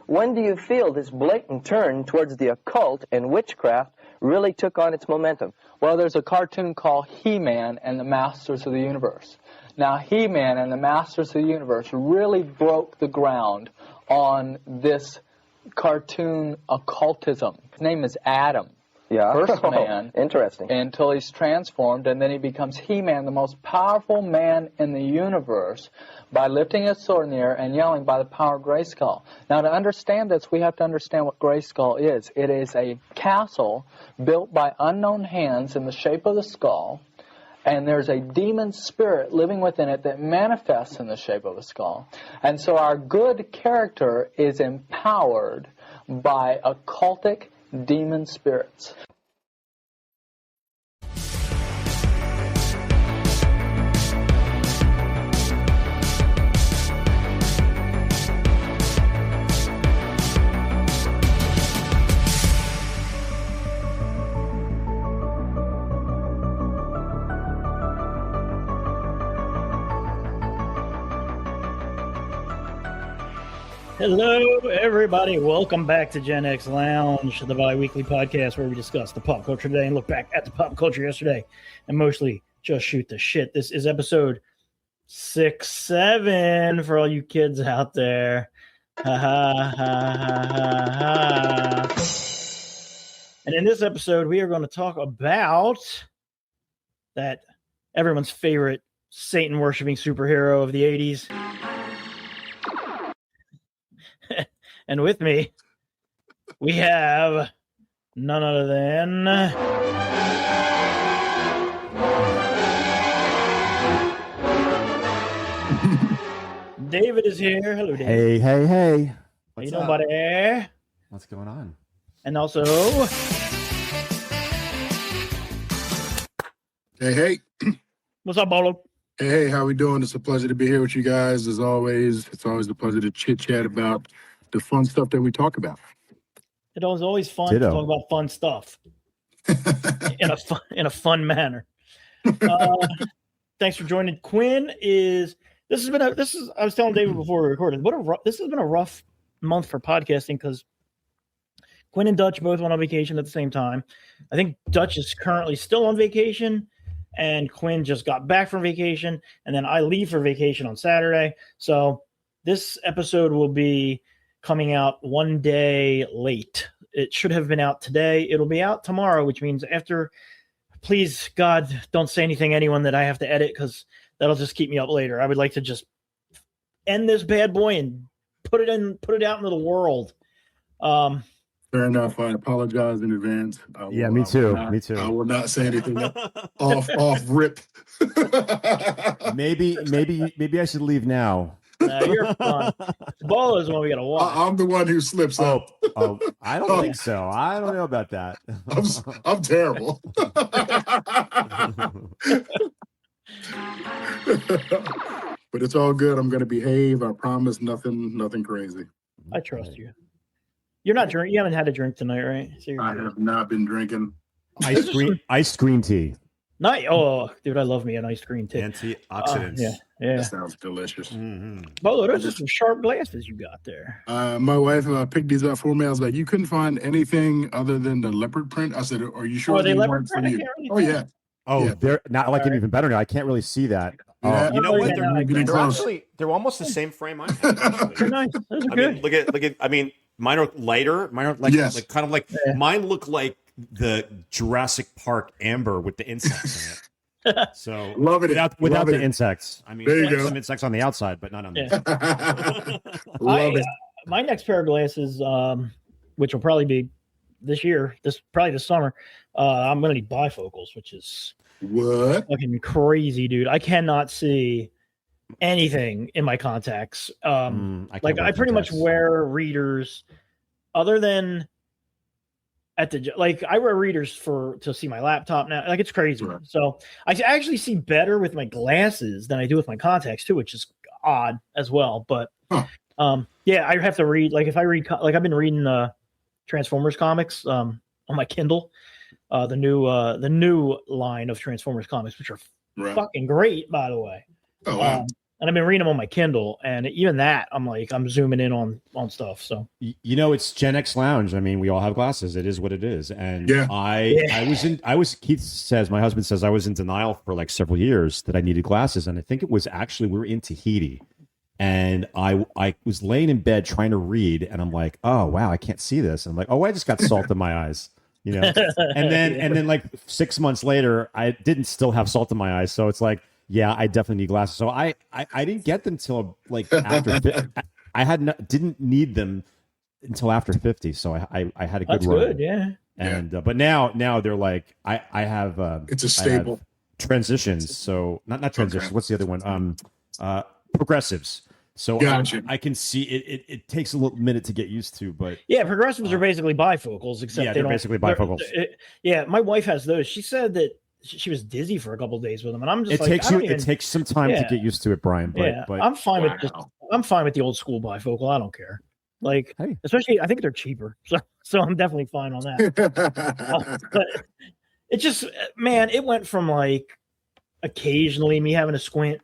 when do you feel this blatant turn towards the occult and witchcraft really took on its momentum? Well, there's a cartoon called He-Man and the Masters of the Universe. Now, He-Man and the Masters of the Universe really broke the ground on this cartoon occultism. His name is Adam. Yeah. First man. Interesting. Until he's transformed, and then he becomes He-Man, the most powerful man in the universe, by lifting his sword in the air and yelling by the power of Grayskull. Now, to understand this, we have to understand what Grayskull is. It is a castle built by unknown hands in the shape of the skull, and there's a demon spirit living within it that manifests in the shape of a skull. And so our good character is empowered by occultic demon spirits. Hello, everybody. Welcome back to Gen X Lounge, the bi-weekly podcast where we discuss the pop culture today and look back at the pop culture yesterday and mostly just shoot the shit. This is episode 6-7 for all you kids out there. Ha ha ha ha ha ha. And in this episode, we are going to talk about that everyone's favorite Satan-worshipping superhero of the 80s. And with me, we have none other than David is here. Hello, David. Hey. How you doing, buddy? What's going on? And also, Hey. what's up, Bolo? Hey, how we doing? It's a pleasure to be here with you guys. As always, it's always a pleasure to chit-chat about the fun stuff that we talk about. It was always fun to talk about fun stuff in a fun manner. Thanks for joining. Quinn is. I was telling David before we recorded. This has been a rough month for podcasting because Quinn and Dutch both went on vacation at the same time. I think Dutch is currently still on vacation, and Quinn just got back from vacation, and then I leave for vacation on Saturday. So this episode will be coming out one day late. It should have been out today. It'll be out tomorrow, which means after. Please, God, don't say anything, anyone, that I have to edit, because that'll just keep me up later. I would like to just end this bad boy and put it out into the world. Fair enough. I apologize in advance. Me too. I will not say anything off rip. Maybe I should leave now. You're fun. Ball is the one we got to watch. I'm the one who slips up. Oh, I don't think so. I don't know about that. I'm terrible. But it's all good. I'm going to behave. I promise. Nothing crazy. I trust you. You're not drink. You haven't had a drink tonight, right? So I have not been drinking. Iced green tea. Nice. Oh, dude, I love me an iced green tea. Antioxidants. Yeah. That sounds delicious. Mm-hmm. Bolo, those are some sharp glasses you got there. My wife picked these up for me. I was like, you couldn't find anything other than the leopard print? I said, are you sure they they leopard weren't for print? you? Oh, yeah. Oh, yeah. they're not. I like them even better now. I can't really see that. Yeah. You know what? They're almost the same frame I have. Actually. They're nice. Those are good. Mean, look at. I mean, mine are lighter. Mine are like, yes. like kind of like mine look like the Jurassic Park amber with the insects in it. So love it without the insects. I mean, there you go. Some insects on the outside, but not on the inside. Love it. My next pair of glasses, which will probably be this year, this summer, I'm going to need bifocals, which is what fucking crazy, dude. I cannot see anything in my contacts. I pretty much wear readers, other than I wear readers to see my laptop now. Like, it's crazy. Right. So I actually see better with my glasses than I do with my contacts too, which is odd as well. But yeah, I have to read. Like, if I read, like, I've been reading Transformers comics on my Kindle, the new line of Transformers comics, which are fucking great, by the way. Oh wow. And I've been reading them on my Kindle, and even that, I'm zooming in on stuff. So It's Gen X Lounge. I mean, we all have glasses. It is what it is. And Yeah. Keith says, my husband says, I was in denial for like several years that I needed glasses, and I think it was actually we were in Tahiti, and I was laying in bed trying to read, and I'm like, oh wow, I can't see this. And I'm like, oh, I just got salt in my eyes. And then like 6 months later, I didn't still have salt in my eyes. So it's like, yeah, I definitely need glasses. So I didn't get them till like after didn't need them until after 50. So I had a good that's run. good, yeah. And but now they're like I have it's a staple. Transitions. So not transitions. Okay. What's the other one? Progressives. So gotcha. I can see it. It takes a little minute to get used to, but yeah, progressives are basically bifocals, except they're basically bifocals. Yeah, my wife has those. She said that she was dizzy for a couple of days with them, and I'm just it takes some time to get used to it, Brian. But I'm fine with the old school bifocal. I don't care. Like, especially I think they're cheaper, so I'm definitely fine on that. But it just, man, it went from like occasionally me having a squint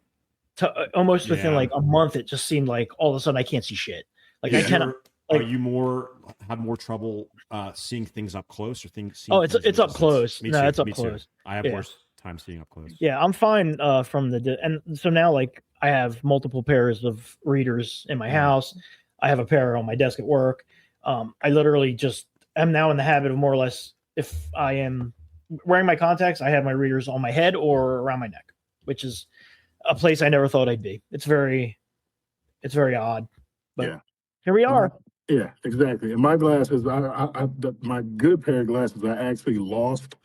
to almost within like a month. It just seemed like all of a sudden I can't see shit. Like I cannot. Are you have more trouble seeing things up close or things? It's up close. No, it's up close. Too. I have worse time seeing up close. Yeah, I'm fine from and so now like I have multiple pairs of readers in my house. I have a pair on my desk at work. I literally am now in the habit of more or less, if I am wearing my contacts, I have my readers on my head or around my neck, which is a place I never thought I'd be. It's very odd, but here we are. Yeah, exactly. And my glasses, my good pair of glasses, I actually lost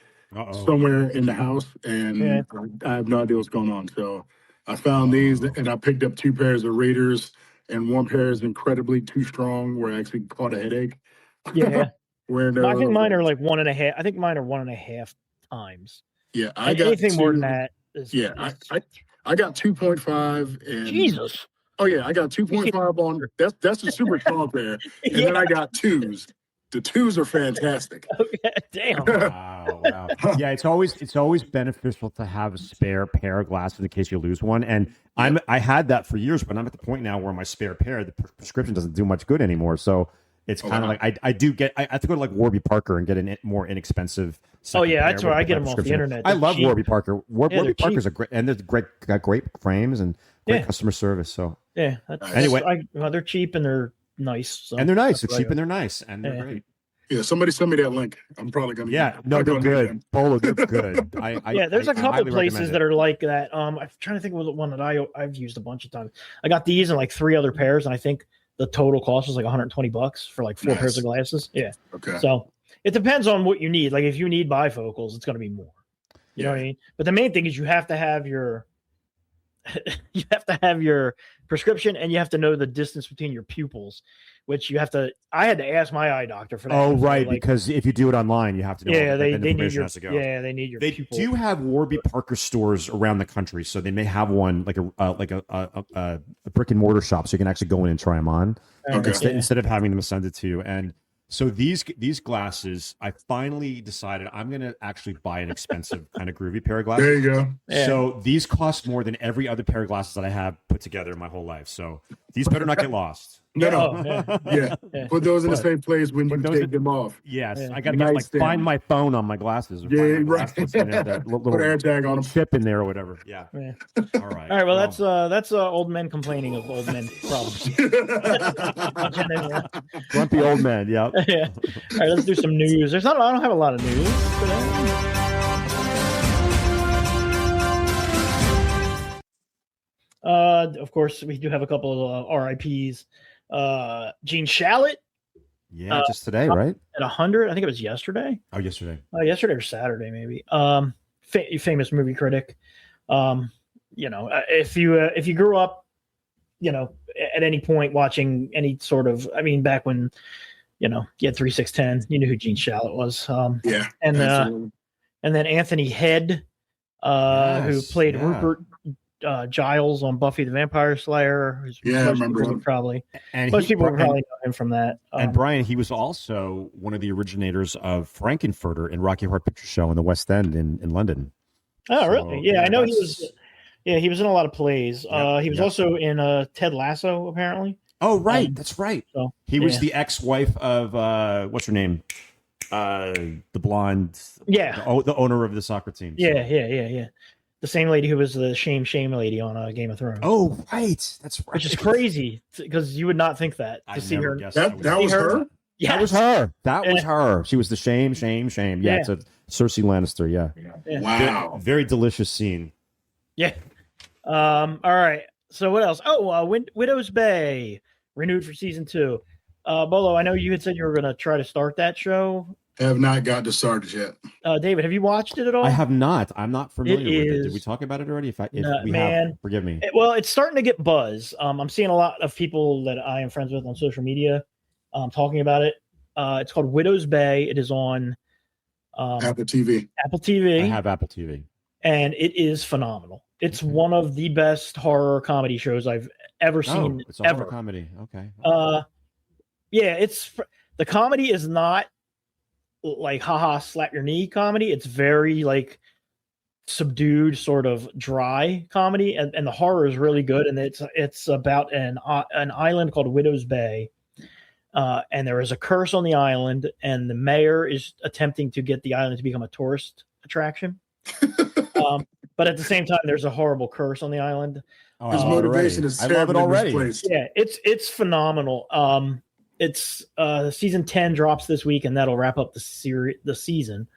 somewhere in the house, and I have no idea what's going on. So I found these, and I picked up 2 pairs of readers, and one pair is incredibly too strong, where I actually caught a headache. Yeah. I think mine are like 1.5. I think mine are 1.5 times. Yeah, I got anything more than that. I got 2.5, and Jesus. Oh yeah, I got 2.5 on. That's a super strong pair, and then I got 2s. The 2s are fantastic. Okay, damn. Wow. Yeah, it's always beneficial to have a spare pair of glasses in case you lose one. And I had that for years, but I'm at the point now where my spare pair, the prescription doesn't do much good anymore. So it's kind of like I have to go to like Warby Parker and get a more inexpensive. That's where I get them off the internet. I love Warby Parker. Warby Parker's a great, and they're got great frames and great customer service. So anyway, they're cheap and they're nice. So and they're nice. They're cheap and they're nice and they're great. Yeah, somebody send me that link. I'm probably gonna. Yeah, no, they're good. Polo, they're good. There's a couple places that are like that. I'm trying to think of the one that I've used a bunch of times. I got these and like 3 other pairs, and I think the total cost was like $120 for like 4 pairs of glasses. Yeah. Okay. So it depends on what you need. Like if you need bifocals, it's going to be more. You know what I mean? But the main thing is you have to have your prescription, and you have to know the distance between your pupils, which I had to ask my eye doctor for that. Oh, right. Because if you do it online, you have to know. Yeah, they need your, they need your They pupil. do have Warby Parker stores around the country. So they may have one like a brick and mortar shop. So you can actually go in and try them on instead of having them send it to you. And so these glasses, I finally decided I'm going to actually buy an expensive kind of groovy pair of glasses. There you go. Yeah. So these cost more than every other pair of glasses that I have put together in my whole life. So these better not get lost. No. Yeah. Put those in the same place when you take them off. Yes. I got to find my phone on my glasses. Yeah, right. Put an air tag on them. Chip in there or whatever. Yeah. All right. All right. Well, that's old men complaining of old men problems. Grumpy old men. Yep. Yeah. All right. Let's do some news. I don't have a lot of news today. Of course, we do have a couple of RIPs. Gene Shalit. Yeah, just today, right? At 100, I think it was yesterday. Oh, yesterday. Yesterday or Saturday, maybe. Famous movie critic. If you grew up, at any point watching any sort of, back when, you had 3610, you knew who Gene Shalit was. And then Anthony Head, who played Rupert Giles on Buffy the Vampire Slayer. I remember him. Most people would probably know him from that. And Brian, he was also one of the originators of Frankenfurter in Rocky Horror Picture Show in the West End in London. Oh, really? Yeah, I know he was. Yeah, he was in a lot of plays. Yep, He was yep. also in Ted Lasso, apparently. Oh, right. That's right. So He was the ex-wife of what's her name? The blonde. Yeah. The owner of the soccer team. So. Yeah. The same lady who was the shame lady on Game of Thrones. Oh, right. That's right. Which is crazy because you would not think that to see her. That was her. Yes. That was her. That was her. She was the shame. Yeah, it's a Cersei Lannister. Yeah. Wow. Very delicious scene. Yeah. All right. So what else? Oh, Widow's Bay renewed for season 2. Bolo, I know you had said you were going to try to start that show. I have not got to start it yet. David, have you watched it at all? I have not. I'm not familiar with it. Did we is- talk about it already? If No, we man. have, forgive me. Well, it's starting to get buzz. I'm seeing a lot of people that I am friends with on social media talking about it. It's called Widow's Bay. It is on Apple TV. Apple TV. I have Apple TV. And it is phenomenal. It's one of the best horror comedy shows I've ever seen. It's a ever. horror comedy. Okay. Yeah, the comedy is not like haha slap your knee comedy. It's very like subdued, sort of dry comedy, and the horror is really good. And it's about an island called Widow's Bay, and there is a curse on the island, and the mayor is attempting to get the island to become a tourist attraction. But at the same time, there's a horrible curse on the island. His motivation is terribly misplaced. Yeah, it's phenomenal. It's season 10 drops this week, and that'll wrap up the season.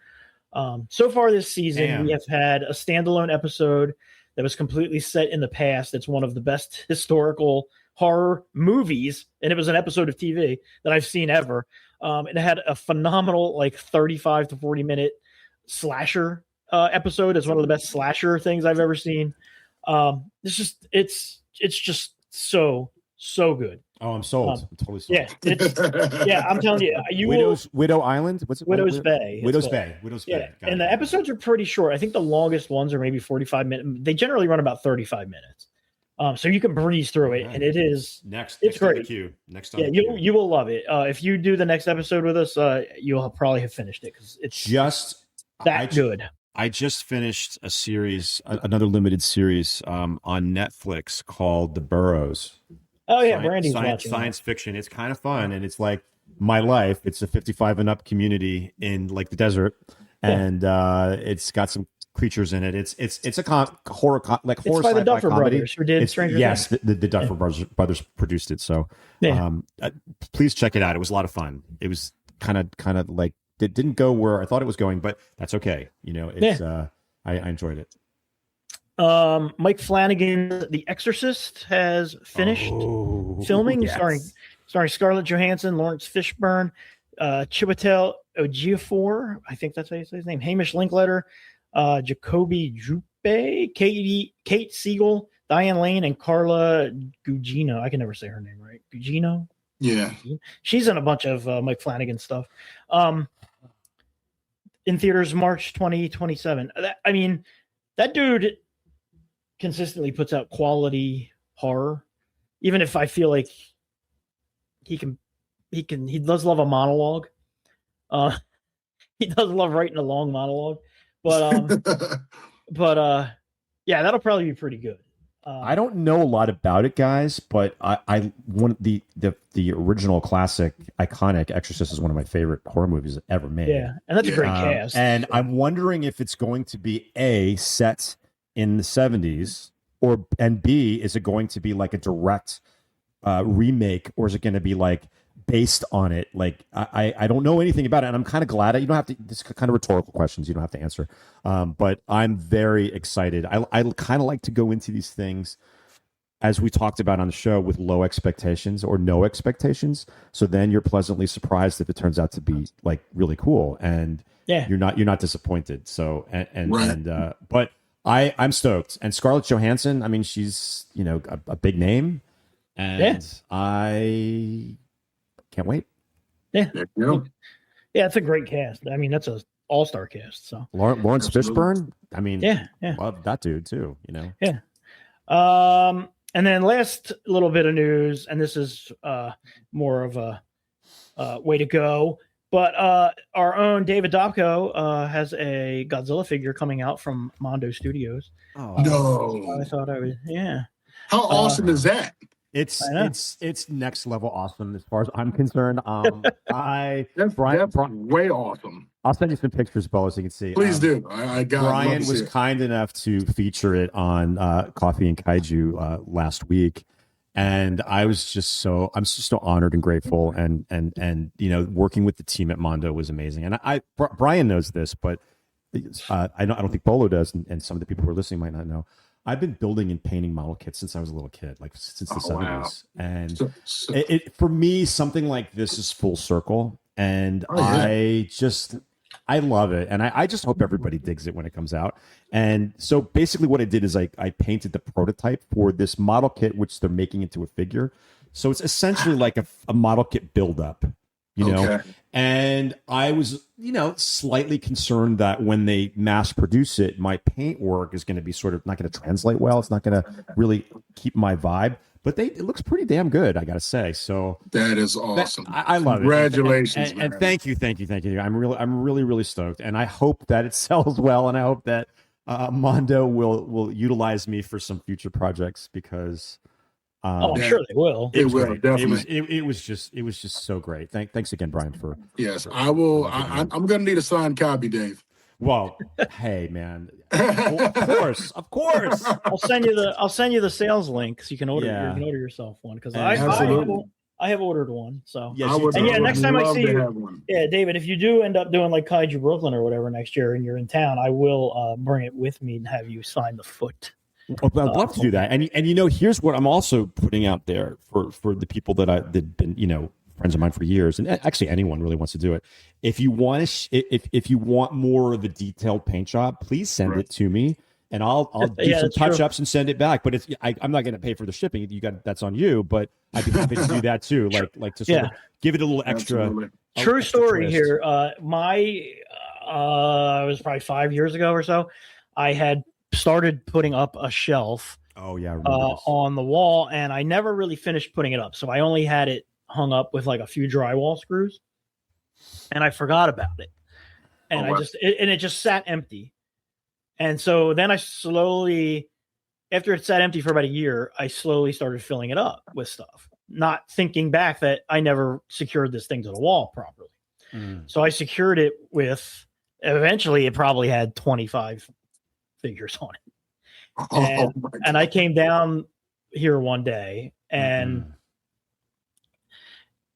So far this season, we have had a standalone episode that was completely set in the past. It's one of the best historical horror movies, and it was an episode of TV that I've seen ever. It had a phenomenal, like 35 to 40 minute slasher episode. It's one of the best slasher things I've ever seen. It's just so good. Oh, I'm sold. I'm totally sold. Yeah, I'm telling you, Widow Island. What's it? Widow's Bay. Widow's Bay. Yeah, and the episodes are pretty short. I think the longest ones are maybe 45 minutes. They generally run about 35 minutes. So you can breeze through it, and it is it's great. On the queue. Next yeah, you will love it. If you do the next episode with us, you'll probably have finished it because it's just good. I just finished a series, another limited series on Netflix called The Burrows. Oh yeah, Brandy's watching science fiction. It's kind of fun, and it's like my life. It's a 55 and up community in like the desert, and it's got some creatures in it. It's a horror like horror it's by the Duffer comedy. Brothers who did Stranger Yes, Things. the Duffer brothers produced it. So please check it out. It was a lot of fun. It was kind of like it didn't go where I thought it was going, but that's okay. You know, it's I enjoyed it. Mike Flanagan, The Exorcist, has finished filming, starring Scarlett Johansson, Lawrence Fishburne, Chiwetel Ejiofor, I think that's how you say his name, Hamish Linklater, Jacoby Drupe, Kate Siegel, Diane Lane, and Carla Gugino. I can never say her name right. Gugino? Yeah. She's in a bunch of Mike Flanagan stuff. In theaters March 2027. That dude consistently puts out quality horror, even if I feel like he does love a monologue. He does love writing a long monologue, but yeah, that'll probably be pretty good. I don't know a lot about it, guys, but I one the original classic iconic Exorcist is one of my favorite horror movies ever made. Yeah, and that's a great cast. And I'm wondering if it's going to be A, set in the 70s, and B, is it going to be like a direct remake, or is it going to be like based on it? Like I don't know anything about it, and I'm kind of glad. You don't have to. This is kind of rhetorical questions. You don't have to answer. But I'm very excited. I kind of like to go into these things, as we talked about on the show, with low expectations or no expectations. So then you're pleasantly surprised if it turns out to be like really cool, and you're not disappointed. So but I'm stoked. And Scarlett Johansson, I mean, she's a big name, and I can't wait. Yeah, it's a great cast. I mean, that's a all-star cast. So Lawrence Fishburne, I mean, yeah, love that dude too. Yeah. And then last little bit of news, and this is more of a way to go, But our own David Dobko has a Godzilla figure coming out from Mando Studios. Oh no! I thought I would, yeah. How awesome is that? It's next level awesome as far as I'm concerned. That's way awesome. I'll send you some pictures, Bo, so you can see. Please do. I got Brian was kind enough to feature it on Coffee and Kaiju last week, and I'm just so honored and grateful, and working with the team at Mondo was amazing. And Brian knows this, but I don't think Bolo does, and some of the people who are listening might not know. I've been building and painting model kits since I was a little kid, like since the 70s. Wow. And for me, something like this is full circle. And I love it. And I just hope everybody digs it when it comes out. And so basically what I did is I painted the prototype for this model kit, which they're making into a figure. So it's essentially like a model kit buildup, you know? And I was, slightly concerned that when they mass produce it, my paint work is going to be sort of not going to translate well. It's not going to really keep my vibe. But it looks pretty damn good, I got to say. So that is awesome. I love it. Congratulations, and thank you. I'm really stoked, and I hope that it sells well, and I hope that Mondo will utilize me for some future projects because. I'm sure they will. It will definitely. It was just so great. Thanks again, Brian. Yes, I will. I'm going to need a signed copy, Dave. Well, hey, man. Of course. I'll send you the sales link so you can order. You can order yourself one because I have ordered one. So next time I see you, David, if you do end up doing like Kaiju Brooklyn or whatever next year, and you're in town, I will bring it with me and have you sign the foot. I'd love to do that. And here's what I'm also putting out there for the people that been friends of mine for years, and actually anyone really wants to do it. If you want if you want more of a detailed paint job, please send it to me, and I'll do some touch ups and send it back. But I'm not going to pay for the shipping. That's on you. But I'd be happy to do that too. Like to sort of give it a little extra. True story here. It was probably 5 years ago or so. I had started putting up a shelf on the wall, and I never really finished putting it up. So I only had it hung up with like a few drywall screws, and I forgot about it. And it just sat empty. And so then I slowly, after it sat empty for about a year, I slowly started filling it up with stuff, not thinking back that I never secured this thing to the wall properly. So I secured it with, eventually it probably had 25 figures on it. And I came down here one day and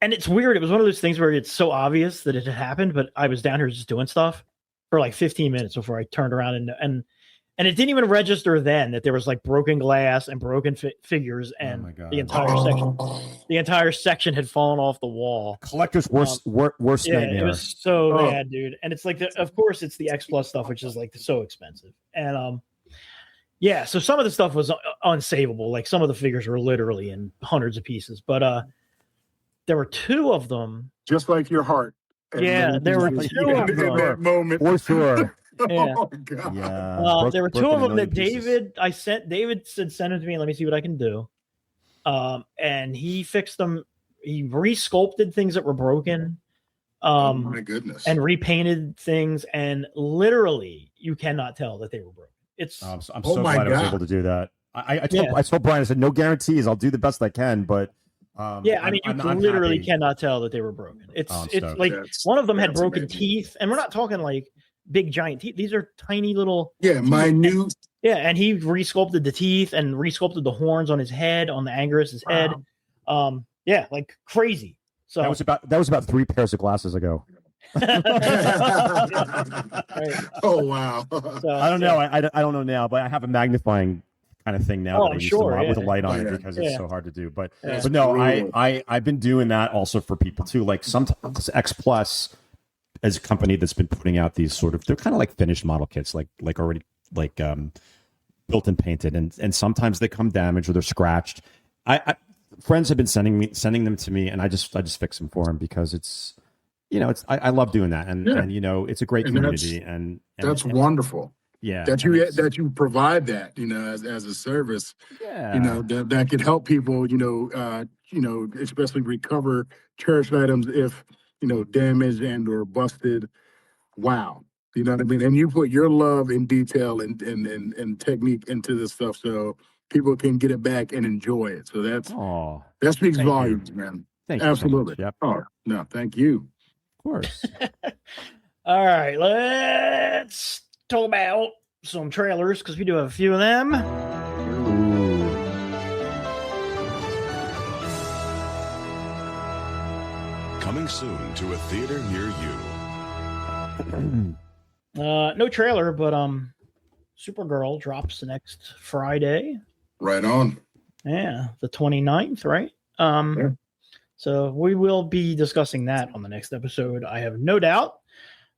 it's weird. It was one of those things where it's so obvious that it had happened, but I was down here just doing stuff for like 15 minutes before I turned around and it didn't even register then that there was like broken glass and broken figures, and the entire section had fallen off the wall. Collector's worst nightmare. It was so bad, dude. And it's like, of course, it's the X Plus stuff, which is like so expensive. And so some of the stuff was unsavable. Like some of the figures were literally in hundreds of pieces, but there were two of them, just like your heart. Yeah, there were two of them. In that moment, for sure. Yeah. Oh, God. Yeah. There were two of them that David said send them to me and let me see what I can do. And he fixed them. He resculpted things that were broken. Oh my goodness. And repainted things, and literally you cannot tell that they were broken. It's I'm so glad I was able to do that. I told Brian, I said no guarantees. I'll do the best I can, but you literally cannot tell that they were broken. It's like one of them had broken teeth, and we're not talking like big giant teeth. These are tiny little minute. And he resculpted the teeth and resculpted the horns on his head, on the Angus's head. Like crazy. So that was about 3 pairs of glasses ago. Right. Oh wow. So, I don't know. I don't know now, but I have a magnifying kind of thing now I'm sure, with a light on it because it's so hard to do. But no, I've been doing that also for people too. Like sometimes X Plus as a company that's been putting out these sort of, they're kind of like finished model kits, like already built and painted, and sometimes they come damaged or they're scratched. Friends have been sending them to me, and I just fix them for them because it's I love doing that, and it's a great community, and that's wonderful. Yeah, that you provide that as a service. Yeah, that could help people especially recover cherished items if damaged and or busted. Wow. You know what I mean? And you put your love and detail and technique into this stuff so people can get it back and enjoy it. So that speaks volumes, man. Thank Absolutely. you so much. Yep. Oh, no, thank you. Of course. All right, let's talk about some trailers because we do have a few of them. Coming soon to a theater near you. No trailer, but Supergirl drops next Friday. Right on. Yeah, the 29th, right? Yeah. So we will be discussing that on the next episode, I have no doubt.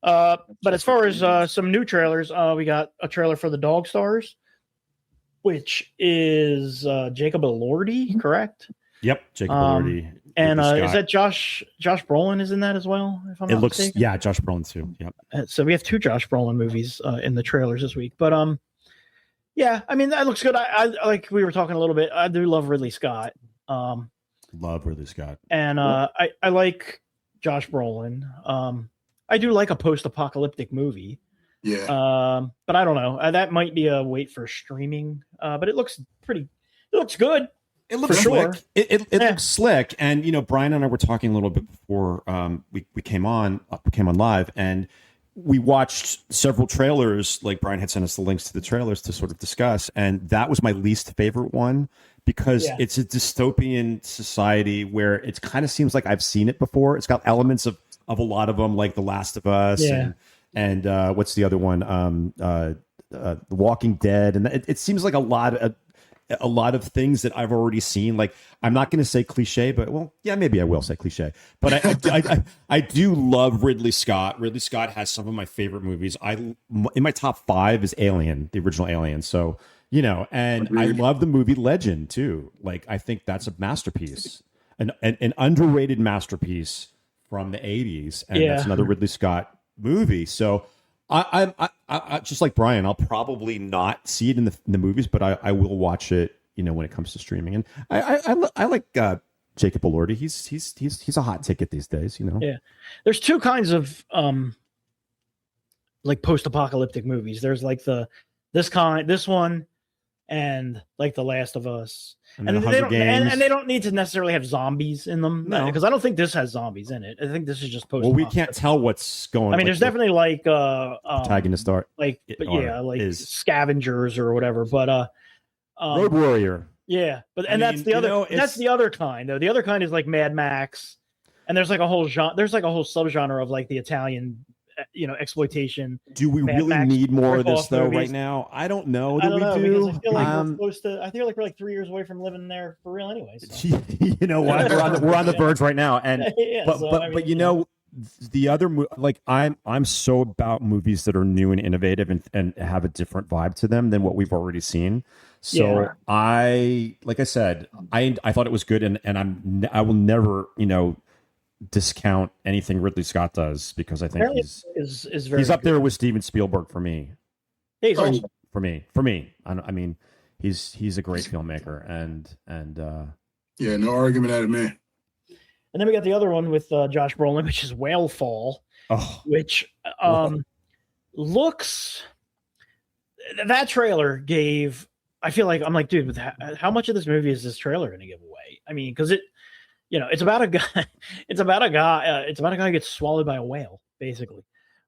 But as far as some new trailers, we got a trailer for the Dog Stars, which is Jacob Elordi, correct? Yep, Jacob Elordi. And is that Josh Brolin is in that as well? If I'm not mistaken? Yeah, Josh Brolin too. Yep. So we have 2 Josh Brolin movies in the trailers this week. But yeah, I mean that looks good. I like we were talking a little bit. I do love Ridley Scott. Love Ridley Scott. And I like Josh Brolin. I do like a post-apocalyptic movie. Yeah. But I don't know. That might be a wait for streaming. But it looks good. It looks sure. slick. It looks slick. And Brian and I were talking a little bit before we came on live, and we watched several trailers. Like Brian had sent us the links to the trailers to sort of discuss, and that was my least favorite one because it's a dystopian society where it kind of seems like I've seen it before. It's got elements of a lot of them, like The Last of Us, and what's the other one? The Walking Dead, and it seems like a lot of things that I've already seen. Like, I'm not going to say cliche, but maybe I will say cliche. But I do love Ridley Scott. Ridley Scott has some of my favorite movies. In my top 5 is Alien, the original Alien. So, and I love the movie Legend too. Like, I think that's a masterpiece, an underrated masterpiece from the 80s. And that's another Ridley Scott movie. So I just like Brian, I'll probably not see it in the movies, but I will watch it, when it comes to streaming. And I like Jacob Elordi. He's a hot ticket these days, Yeah, there's 2 kinds of like post-apocalyptic movies. There's like this one, and like The Last of Us, and they don't need to necessarily have zombies in them because I don't think this has zombies in it. I think this is just post. Well, we can't tell what's going. I mean, there's definitely like protagonist art, like scavengers or whatever. But Road Warrior. Yeah, but that's the other. That's the other kind though. The other kind is like Mad Max, and there's like a whole genre. There's like a whole subgenre of like the Italian. Exploitation. Do we really need more of this though right now? I don't know. I feel like we're like 3 years away from living there for real anyway. So. You know what? We're on the verge right now. And the other like I'm so about movies that are new and innovative and have a different vibe to them than what we've already seen. So like I said, I thought it was good and I will never, discount anything Ridley Scott does because I think he's up there with Steven Spielberg for me. Yeah, he's awesome. For me. I mean, he's a great filmmaker and no argument out of me. And then we got the other one with Josh Brolin, which is Whalefall, which looks. That trailer gave. I feel like I'm like, dude, how much of this movie is this trailer going to give away? I mean, because it's about a guy. It's about a guy who gets swallowed by a whale, basically.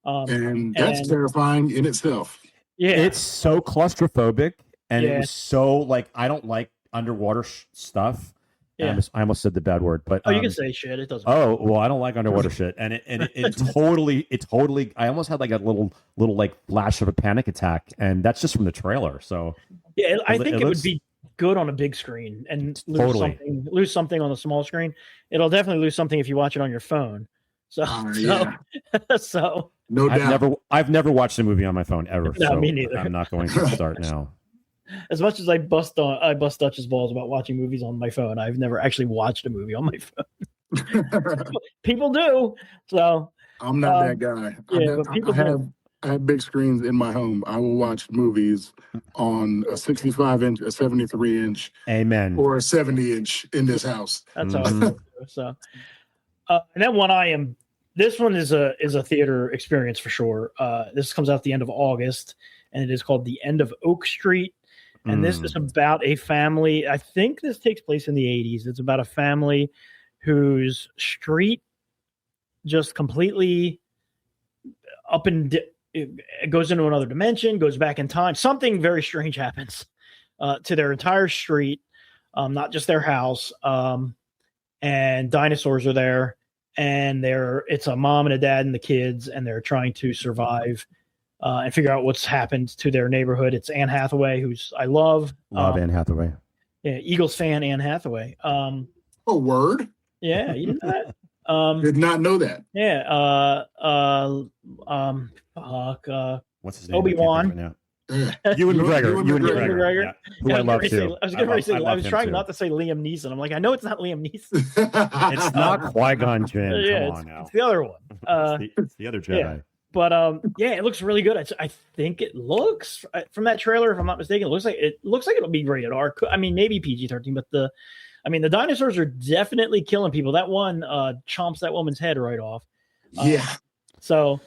And that's terrifying in itself. Yeah, it's so claustrophobic, and it was so like I don't like underwater stuff. Yeah. I almost said the bad word, but you can say shit. It doesn't. Oh well, I don't like underwater shit, and it totally. I almost had like a little like flash of a panic attack, and that's just from the trailer. So yeah, I think it would be good on a big screen and lose something on the small screen. It'll definitely lose something if you watch it on your phone. So so no doubt. I've never watched a movie on my phone ever. No, so me neither. I'm not going to start now. As much as I bust Dutch's balls about watching movies on my phone, I've never actually watched a movie on my phone. People do. So I'm not that guy. I have big screens in my home. I will watch movies on a 65-inch, a 73-inch, amen, or a 70-inch in this house. That's how I do. So, and then one I am this one is a theater experience for sure. This comes out at the end of August, and it is called The End of Oak Street. And this is about a family. I think this takes place in the 80s. It's about a family whose street just completely it goes into another dimension, goes back in time. Something very strange happens to their entire street, not just their house. And dinosaurs are there, and it's a mom and a dad and the kids, and they're trying to survive and figure out what's happened to their neighborhood. It's Anne Hathaway, who's I love. Anne Hathaway. Yeah, Eagles fan Anne Hathaway. Oh, word. Yeah, you didn't know that. Did not know that. Yeah. What's his name? Obi-Wan. Ewan McGregor. Yeah. Who I love too. I was trying not to say Liam Neeson. I'm like, I know it's not Liam Neeson. It's not Qui-Gon Jinn. Yeah, Come on now. it's the other one. It's the other Jedi. Yeah. But it looks really good. I think it looks from that trailer, if I'm not mistaken, it looks like it'll be rated R. I mean, maybe PG-13, but the dinosaurs are definitely killing people. That one chomps that woman's head right off. Yeah. So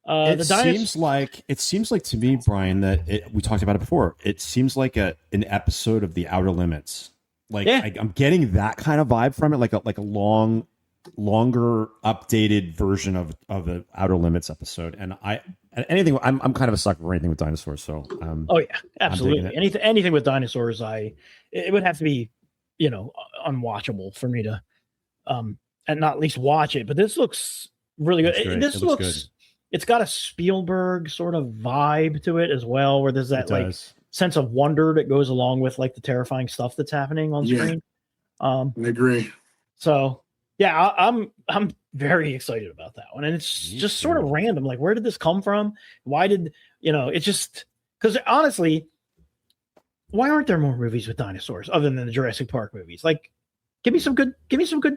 it seems like to me, Brian, that we talked about it before. It seems like an episode of The Outer Limits. Like I'm getting that kind of vibe from it, like a longer updated version of an Outer Limits episode. And I'm kind of a sucker for anything with dinosaurs. So oh yeah, absolutely. Anything with dinosaurs, it would have to be, unwatchable for me to and not at least watch it. But this looks really good. This looks good. It's got a Spielberg sort of vibe to it as well, where there's that sense of wonder that goes along with like the terrifying stuff that's happening on screen. I agree. So yeah, I'm very excited about that one, and it's just sort of random. Like, where did this come from? Why did it's just because honestly, why aren't there more movies with dinosaurs other than the Jurassic Park movies? Like, give me some good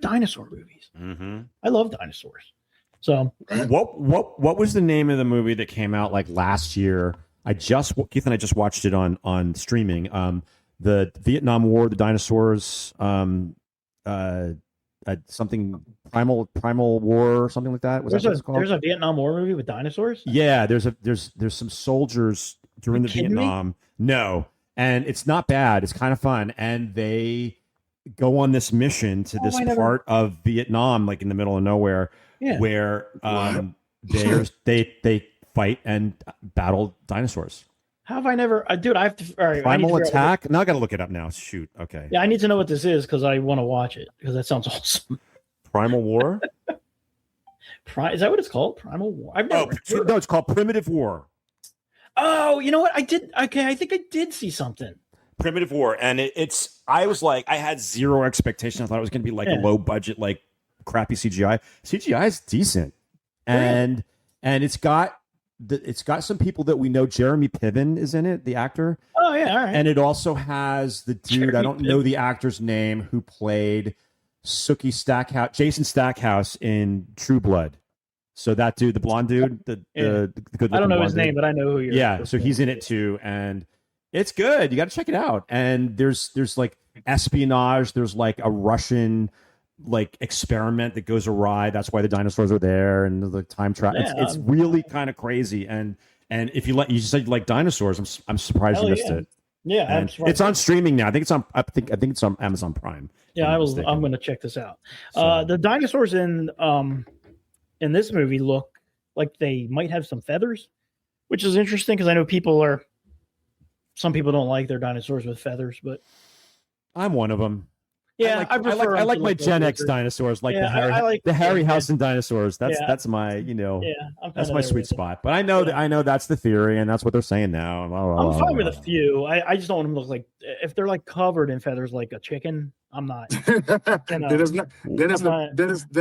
dinosaur movies. Mm-hmm. I love dinosaurs. So what was the name of the movie that came out like last year? Keith and I just watched it on streaming. The Vietnam War, the dinosaurs, something primal war or something like that. Was that what it's called? There's a Vietnam War movie with dinosaurs? Yeah, there's some soldiers during the Vietnam. No. And it's not bad. It's kind of fun. And they go on this mission to this part of Vietnam, like in the middle of nowhere, where they fight and battle dinosaurs. How have I never, dude? I have to. All right, Primal Attack. Now I got to look it up now. Shoot. Okay. Yeah, I need to know what this is because I want to watch it because that sounds awesome. Primal War. Is that what it's called? Primal War. No, it's called Primitive War. Oh, you know what? I did. Okay, I think I did see something. Primitive War, and I was like, I had zero expectation. I thought it was going to be like a low budget, like crappy CGI. CGI is decent, and it's got some people that we know. Jeremy Piven is in it, the actor. Oh yeah, all right. And it also has the dude, I don't know the actor's name, who played Jason Stackhouse in True Blood. So that dude, the blonde dude, the good. I don't know his name, but I know who you're. Yeah, so he's in it too, and it's good. You got to check it out. And there's like espionage. There's like a Russian like experiment that goes awry. That's why the dinosaurs are there, and the time travel. It's really kind of crazy. And if you said you like dinosaurs, I'm surprised you missed it. Yeah, it's on streaming now. I think it's on Amazon Prime. Yeah, I'm going to check this out. The dinosaurs in this movie look like they might have some feathers, which is interesting because I know some people don't like their dinosaurs with feathers, but I'm one of them. Yeah, I like my Gen X dinosaurs, like the Harryhausen dinosaurs. That's my that's my sweet spot. But I know that's the theory, and that's what they're saying now. I'm fine with a few. I just don't want them to look like if they're like covered in feathers like a chicken. I'm not. Then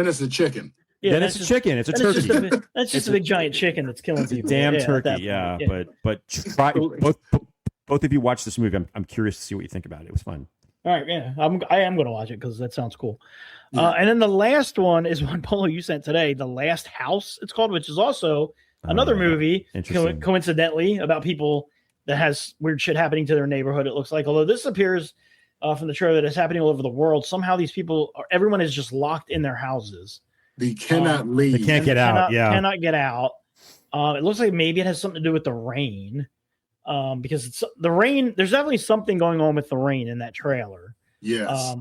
it's a chicken. Yeah, then it's a chicken. It's a turkey. That's just a big giant chicken that's killing people. Damn turkey. Yeah. But try both of you watch this movie. I'm curious to see what you think about it. It was fun. All right, yeah, I am going to watch it because that sounds cool. And then the last one is one Polo you sent today, The Last House. It's called, which is also another movie, coincidentally, about people that has weird shit happening to their neighborhood. It looks like, although this appears from the trailer that it's happening all over the world. Somehow these people, everyone is just locked in their houses, The cannot leave. They can't get out. Cannot get out. It looks like maybe it has something to do with the rain. Because it's the rain. There's definitely something going on with the rain in that trailer. Yes.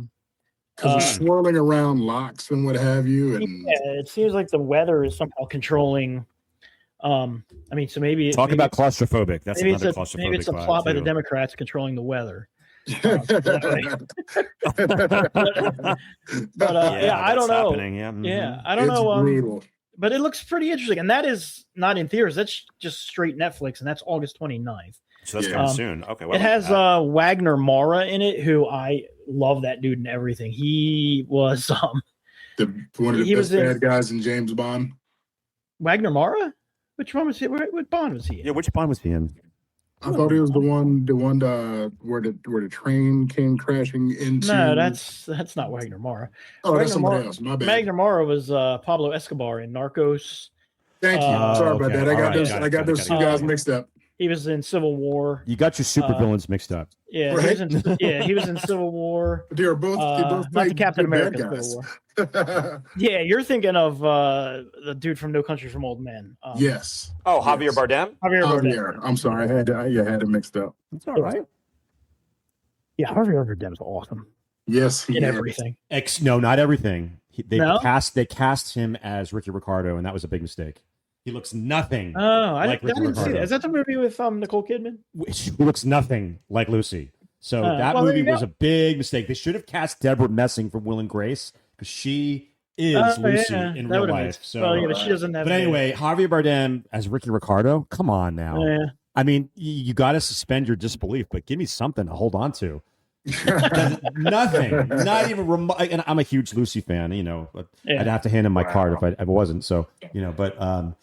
Because it's swirling around locks and what have you. And it seems like the weather is somehow controlling. So maybe about claustrophobic. That's maybe another claustrophobic. Maybe it's a plot by the Democrats controlling the weather. I don't know. I don't know. Brutal. But it looks pretty interesting, and that is not in theaters. That's just straight Netflix, and that's August 29th. So that's coming soon. Okay. Well, it has Wagner Mara in it, who I love that dude and everything. He was one of the best bad guys in James Bond. Wagner Mara? Which one was he? What Bond was he in? Yeah, which Bond was he in? I thought he was the one where the train came crashing into. No, that's not Wagner Mara. Oh, that's somebody else. My bad. Wagner Mara was Pablo Escobar in Narcos. Thank you. Sorry about that. I got those two guys mixed up. He was in Civil War. You got your supervillains mixed up. Yeah, right? he was in Civil War. They were both not the Captain America Civil War. Yeah, you're thinking of the dude from No Country for Old Men. Yes. Oh, Javier Bardem? Javier Bardem. Yeah. I'm sorry. I had it mixed up. That's all right. Yeah, Javier Bardem's awesome. Yes, in everything. No, not everything. They cast him as Ricky Ricardo, and that was a big mistake. He looks nothing. I didn't see that. Is that the movie with Nicole Kidman? He looks nothing like Lucy. So that movie was a big mistake. They should have cast Deborah Messing from Will and Grace because she is Lucy in real life. But she doesn't have. But anyway, Javier Bardem as Ricky Ricardo. Come on now. Yeah. I mean, you got to suspend your disbelief, but give me something to hold on to. Nothing, not even remote. And I'm a huge Lucy fan, but I'd have to hand him my card if I wasn't. So, but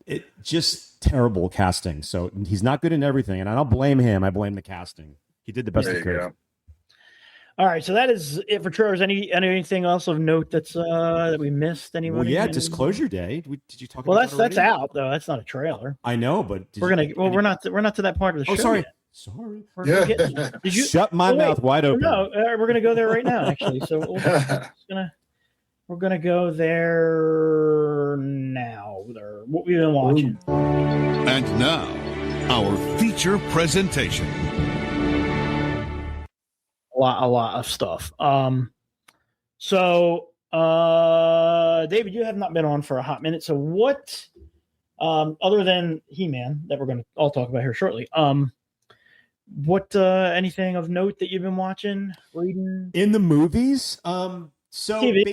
it just terrible casting. So he's not good in everything, and I don't blame him. I blame the casting. He did the best he could. All right, so that is it for trailers. Anything else of note that we missed? Anybody? Well, Disclosure Day. Did you talk? Well, about that's out though. That's not a trailer. I know, but we're not to that part of the show. Sorry. Yet. Sorry. Did you shut my mouth wide open? No, we're gonna go there right now. Actually, so we're gonna go there now. What we've been watching. And now, our feature presentation. A lot of stuff. So David, you have not been on for a hot minute. So what? Other than He-Man that we're going to all talk about here shortly. What anything of note that you've been watching, reading in the movies? So TV,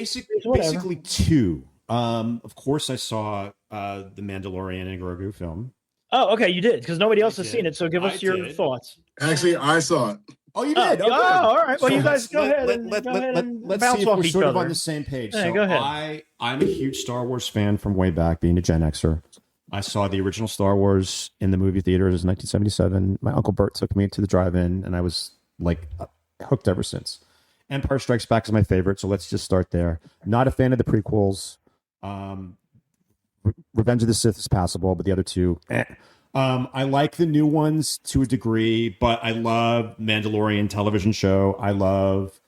basically two. Of course, I saw the Mandalorian and Grogu film. Oh, okay, you did because nobody else has seen it. So give us your thoughts. Actually, I saw it. Oh, you did. All right. Well, you guys go ahead. Let's see if we're sort of on the same page. Yeah, so go ahead. I'm a huge Star Wars fan from way back, being a Gen Xer. I saw the original Star Wars in the movie theaters in 1977. My Uncle Bert took me to the drive-in, and I was like hooked ever since. Empire Strikes Back is my favorite, so let's just start there. Not a fan of the prequels. Revenge of the Sith is passable, but the other two, I like the new ones to a degree, but I love Mandalorian television show. I love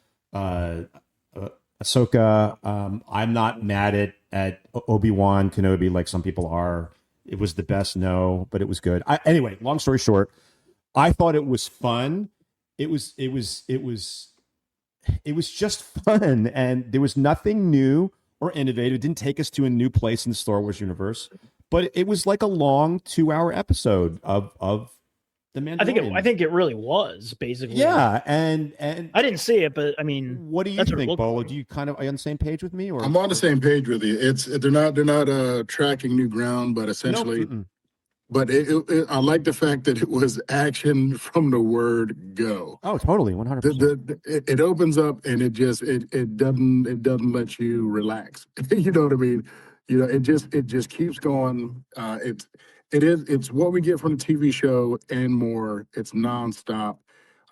Ahsoka. I'm not mad at Obi-Wan Kenobi like some people are. It was the best, but it was good. Anyway, long story short, I thought it was fun. It was just fun, and there was nothing new or innovative. It didn't take us to a new place in the Star Wars universe, but it was like a long 2-hour episode of the Mandalorian. I think it really was basically. Yeah, and I didn't see it, but I mean, what do you think, Bolo? Do you are you on the same page with me? Or I'm on the same page with you. They're not tracking new ground, but essentially, but I like the fact that it was action from the word go. Oh, totally, 100%. It opens up and it doesn't let you relax. You know what I mean? It just keeps going. It's what we get from the TV show and more. It's nonstop.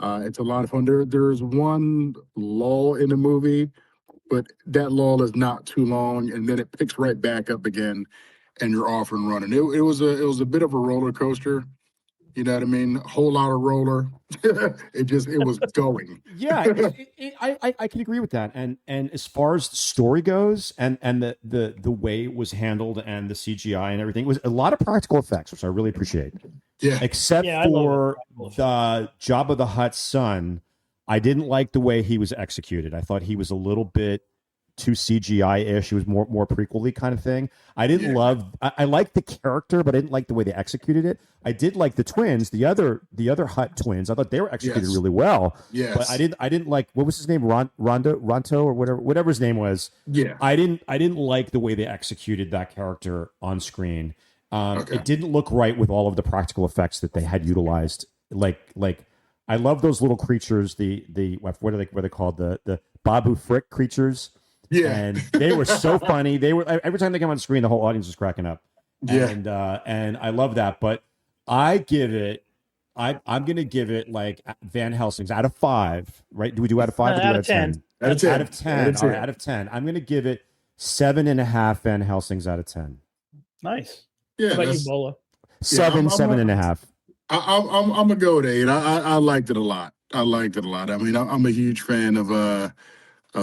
It's a lot of fun. There's one lull in the movie, but that lull is not too long, and then it picks right back up again, and you're off and running. It was a bit of a roller coaster, You know what I mean? A whole lot of roller. It was going. Yeah, I can agree with that. And as far as the story goes, and the way it was handled, and the CGI and everything, it was a lot of practical effects, which I really appreciate. Yeah. Except for the Jabba the Hutt's son, I didn't like the way he was executed. I thought he was a little bit too CGI-ish. He was more prequel-y kind of thing. I didn't love. I liked the character, but I didn't like the way they executed it. I did like the twins, the other Hutt twins. I thought they were executed really well. Yes. But I didn't like, what was his name, Ronto or whatever his name was. Yeah. I didn't like the way they executed that character on screen. It didn't look right with all of the practical effects that they had utilized. Like I love those little creatures. The what are they called? The Babu Frick creatures. Yeah, and they were so funny. They were, every time they came on screen, the whole audience was cracking up. Yeah, and I love that. But I'm gonna give it like Van Helsing's out of 5. Right? Do we do out of 5? Or out do of 10. Out of 10. Out of 10. All right, out of 10. I'm gonna give it 7.5 Van Helsing's out of 10. Nice. Yeah. How about you, Bolo? 7.5. I'm gonna go with 8. I liked it a lot. I mean, I'm a huge fan of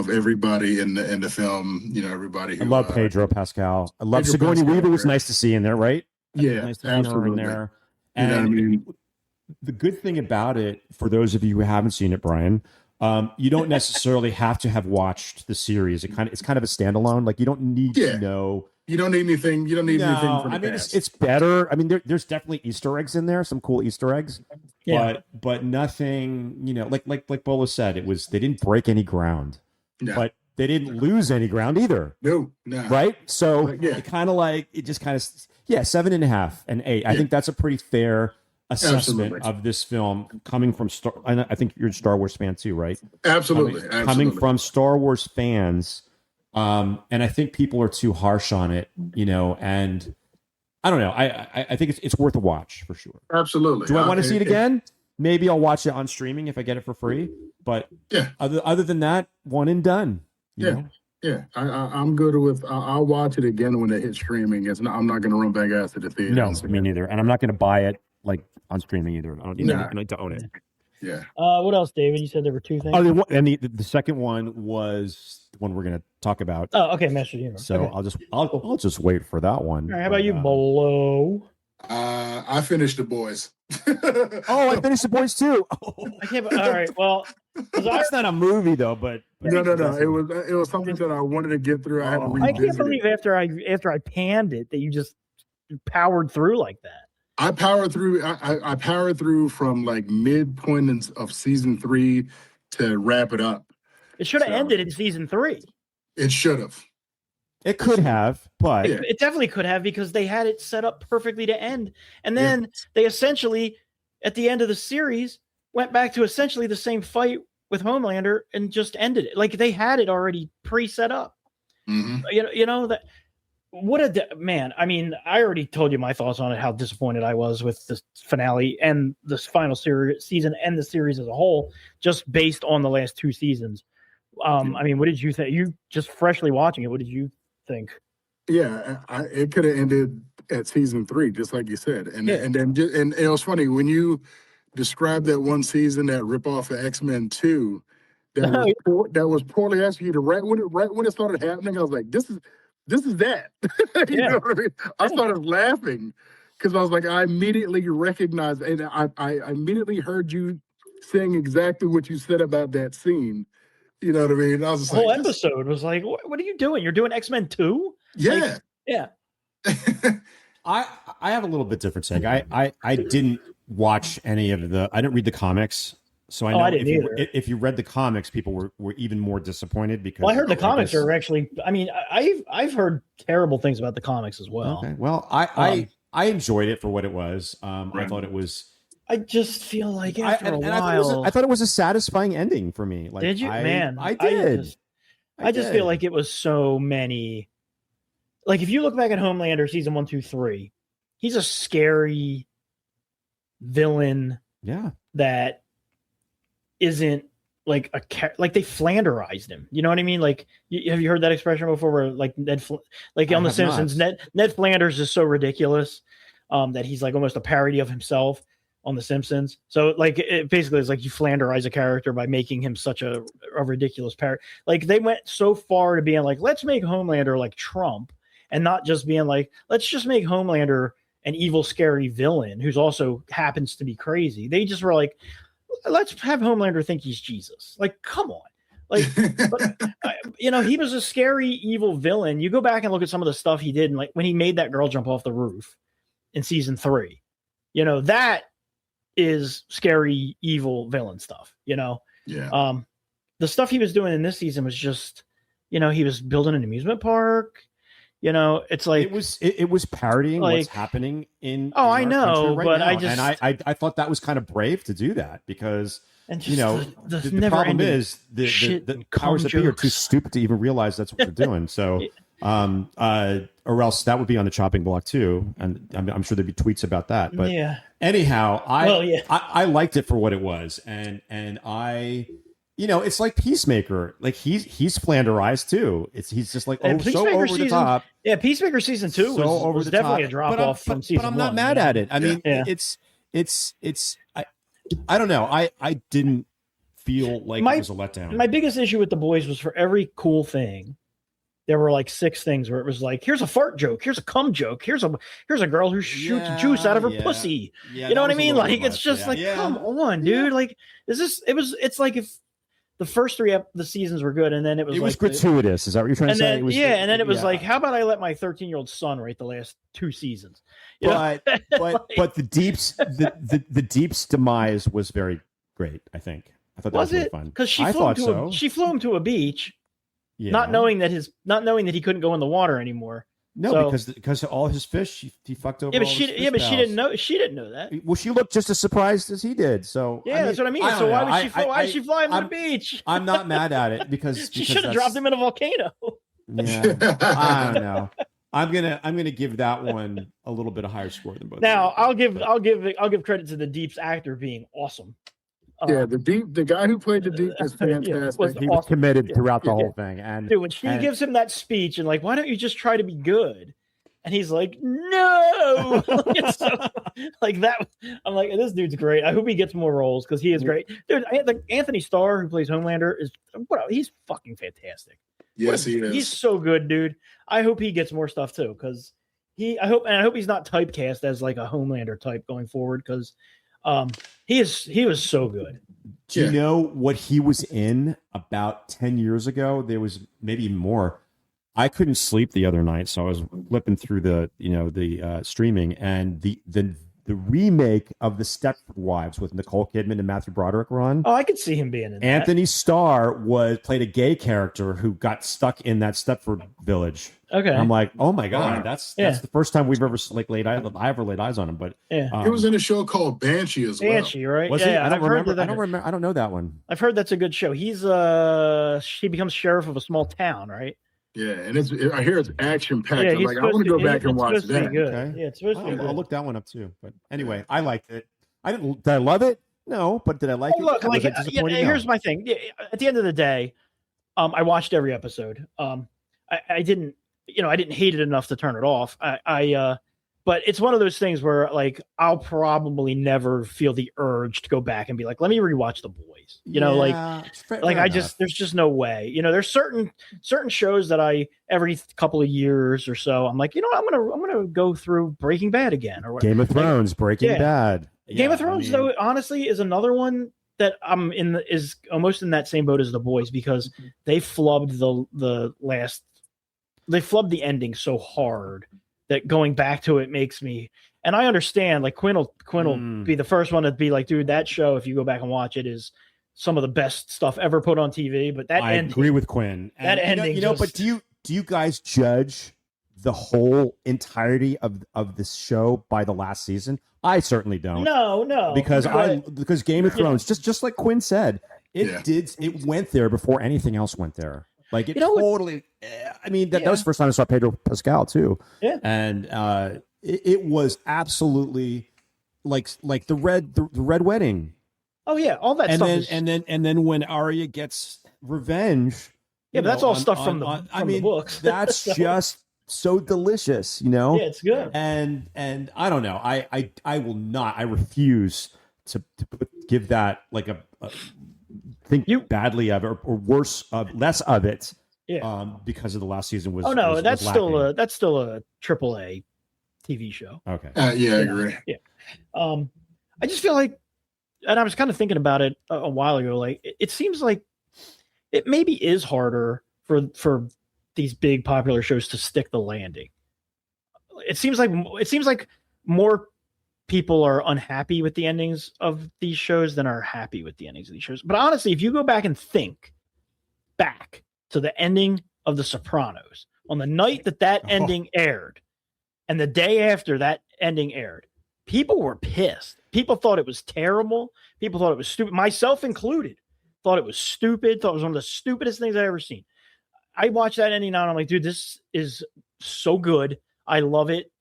everybody in the film. You know, everybody. I love Pedro Pascal. I love Sigourney Weaver. Was nice to see in there, right? Yeah, nice to see her in there. And you know what I mean? The good thing about it, for those of you who haven't seen it, Brian, you don't necessarily have to have watched the series. It's kind of a standalone. Like, you don't need to know. You don't need anything. You don't need anything from the past. It's better. I mean, there's definitely Easter eggs in there, some cool Easter eggs. Yeah. But nothing, you know, like Bolo said, they didn't break any ground. No. But they didn't lose any ground either. No. Right? So it kind of 7.5 and 8. I think that's a pretty fair assessment of this film, coming from I think you're a Star Wars fan too, right? Absolutely. Coming from Star Wars fans. And I think people are too harsh on it, you know, and I don't know. I think it's worth a watch for sure. Absolutely. Do I want to see it again? Maybe I'll watch it on streaming if I get it for free. But other than that, one and done. You know? Yeah. I'm good with. I'll watch it again when it hits streaming. I'm not going to run back out to the theater. No, me neither. And I'm not going to buy it like on streaming either. I don't need to own it. Yeah. What else, David? You said there were 2 things. Oh, and the second one was the one we're going to talk about. Oh, okay, Master Universe. So okay. I'll just wait for that one. All right, how about you, Bolo? I finished The Boys. I finished The Boys too. I can't. All right, well, that's not a movie though, but no. It was something that I wanted to get through. I had to revisit. I can't believe after I panned it that you just powered through like that. I powered through. I powered through from like midpoint of season 3 to wrap it up. It should have ended in season 3. It should have. It could have, but it definitely could have, because they had it set up perfectly to end. And then they essentially, at the end of the series, went back to essentially the same fight with Homelander and just ended it. Like, they had it already pre-set up. Mm-hmm. You know that. Man, I mean, I already told you my thoughts on it, how disappointed I was with the finale and this final season and the series as a whole, just based on the last 2 seasons. I mean, what did you think? You just freshly watching it, what did you think? Yeah, it could have ended at season 3, just like you said. And it was funny when you described that one season, that ripoff of X-Men 2, that was poorly executed. Right when it started happening, I was like, this is that. You know what I mean? I started laughing because I was like, I immediately recognized, and I immediately heard you saying exactly what you said about that scene. You know what I mean? I was just the whole episode was like, what are you doing? You're doing X-Men 2? Yeah. Like, yeah. I have a little bit different take. I didn't watch any of I didn't read the comics. So I know if you read the comics, people were even more disappointed because. Well, I heard the comics are actually. I mean, I've heard terrible things about the comics as well. Okay. Well, I enjoyed it for what it was. I thought it was. I just feel like after a while, I thought it was a satisfying ending for me. Like, did you, man? I did. I just feel like it was so many. Like, if you look back at Homelander season 1, 2, 3, he's a scary villain. Yeah. That isn't like like they Flanderized him. You know what I mean? Like, have you heard that expression before? Where like on The Simpsons, Ned Flanders is so ridiculous that he's like almost a parody of himself. on The Simpsons. So like it basically is like you flanderize a character by making him such a ridiculous parrot. Like they went so far to being like, let's make Homelander like Trump, and not just being like, let's just make Homelander an evil, scary villain who's also happens to be crazy. They just were like, let's have Homelander think he's Jesus. Like, come on. Like, but, he was a scary, evil villain. You go back and look at some of the stuff he did, and like when he made that girl jump off the roof in season 3, that is scary, evil villain stuff. Yeah. The stuff he was doing in this season was just, he was building an amusement park. It's like it was parodying like, what's happening in. I know, right but now. I thought that was kind of brave to do that because. And just the problem is the powers that be are too stupid to even realize that's what they're doing. So, or else that would be on the chopping block too. And I'm sure there'd be tweets about that. But anyhow, I liked it for what it was, and I, it's like Peacemaker. Like he's flanderized too. He's just like so over the top. Yeah, Peacemaker season 2 was definitely a drop off from season 1. But I'm not mad at it. I mean, it's. I don't know. I didn't feel like it was a letdown. My biggest issue with The Boys was for every cool thing, there were like 6 things where it was like, here's a fart joke, here's a cum joke, here's a girl who shoots juice out of her pussy. You know what I mean? Like it's just like, come on, dude. Like it's like if the first 3 the seasons were good, and then it was gratuitous. Is that what you're trying to say? And then it was like, how about I let my 13-year-old son write the last 2 seasons? But the Deep's demise was very great. I think. I thought that was really fun because she flew him to a beach, not knowing that he couldn't go in the water anymore. No, because all his fish he fucked over. Yeah, but she didn't know. She didn't know that. Well, she looked just as surprised as he did. So that's what I mean. So why did she fly him to the beach? I'm not mad at it because she should have dropped him in a volcano. Yeah, I don't know. I'm gonna give that one a little bit of higher score than both. Now I'll give credit to the Deep's actor being awesome. The guy who played the Deep is fantastic. He was committed throughout the whole thing. And dude, when she gives him that speech and like, why don't you just try to be good? And he's like, no. Like that. I'm like, this dude's great. I hope he gets more roles because he is great. Dude, Anthony Starr, who plays Homelander, he's fucking fantastic. Yes, he is. He's so good, dude. I hope he gets more stuff too, because I hope he's not typecast as like a Homelander type going forward, because he was so good. Do you know what he was in about 10 years ago? There was maybe even more. I couldn't sleep the other night, so I was flipping through the streaming, and the remake of the Stepford Wives with Nicole Kidman and Matthew Broderick were on. Oh, I could see him being in that. Anthony Starr played a gay character who got stuck in that Stepford village. Okay, and I'm like, oh my god, that's the first time we've ever I ever laid eyes on him. But he was in a show called Banshee as well. Banshee, right? Was he? I don't remember. I don't know that one. I've heard that's a good show. He becomes sheriff of a small town, right? Yeah, and I hear it's action packed. I'm like, I want to go back and watch that. Okay. Yeah, it's supposed to be good. I'll look that one up too. But anyway, I liked it. Did I love it? No, but did I like it? Look, here's my thing. At the end of the day, I watched every episode. I didn't hate it enough to turn it off. But it's one of those things where like I'll probably never feel the urge to go back and be like, let me rewatch The Boys. There's just no way. There's certain shows that every couple of years or so I'm like, I'm gonna go through Breaking Bad again or whatever. Game of Thrones, Breaking Bad. Game of Thrones, though, honestly, is another one that I'm is almost in that same boat as The Boys, because they flubbed they flubbed the ending so hard that going back to it makes me, and I understand, like Quinn will be the first one to be like, dude, that show, if you go back and watch it, is some of the best stuff ever put on TV. But I agree with Quinn. And that ending, but do you guys judge the whole entirety of this show by the last season? I certainly don't. No, because Game of Thrones, just like Quinn said, it went there before anything else went there. Like it totally. I mean, that was the first time I saw Pedro Pascal too. Yeah, and it was absolutely like the red wedding. Oh yeah, all that stuff. And then when Arya gets revenge. Yeah, but that's all stuff from the books. That's just so delicious, Yeah, it's good. And I don't know. I will not. I refuse give that like a think badly of it or worse less of it. Yeah. Because of the last season was. Oh no, was that's lacking. still a AAA TV show. Okay. Yeah, I agree. Yeah. I just feel like, and I was kind of thinking about it a while ago. Like it seems like it maybe is harder for these big popular shows to stick the landing. It seems like more people are unhappy with the endings of these shows than are happy with the endings of these shows. But honestly, if you go back and think back to the ending of The Sopranos, on the night that ending aired, and the day after that ending aired, people were pissed. People thought it was terrible. People thought it was stupid, myself included. Thought it was stupid. Thought it was one of the stupidest things I've ever seen. I watched that ending now, and I'm like, dude, this is so good. I love it.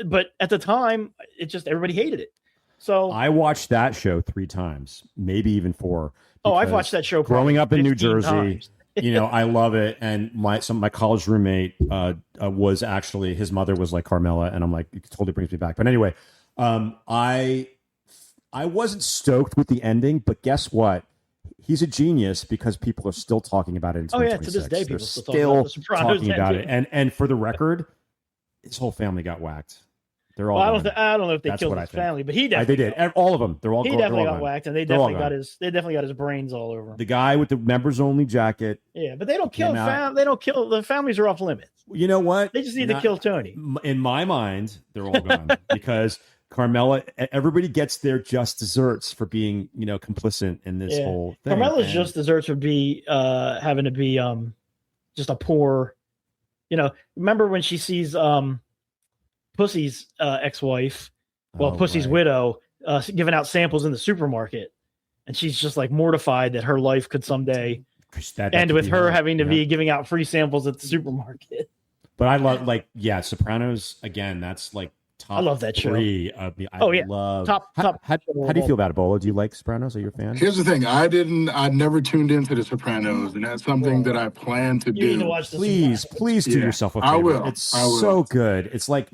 But at the time, it just everybody hated it. So I watched that show 3 times, maybe even 4. Oh, I've watched that show growing up in New 15 Jersey. times. I love it. And my college roommate was actually, his mother was like Carmela, and I'm like, it totally brings me back. But anyway, I wasn't stoked with the ending, but guess what? He's a genius because people are still talking about it in 2026. To this day, people They're still talking about it. And for the record, his whole family got whacked. They're all. I don't know if they killed his family, but he definitely they did. All of them. They're all. He definitely got whacked, and they definitely got his brains all over him. The guy with the members only jacket. Yeah, but they don't kill. They don't kill. The families are off limits. You know what? They just need to kill Tony. In my mind, they're all gone because Carmela. Everybody gets their just desserts for being, complicit in this whole thing. Carmela's just desserts would be having to be just a poor. Remember when she sees Pussy's ex-wife, Pussy's widow, giving out samples in the supermarket, and she's just like mortified that her life could someday end with her having to be giving out free samples at the supermarket. But I love, Sopranos again. That's like top. I love that show. 3 of the. I love top. How do you feel about it, Bolo? Do you like Sopranos? Are you a fan? Here's the thing: I never tuned into the Sopranos, and that's something that I plan to do. You need to watch Please do yourself a favor. I will. It's so good. It's like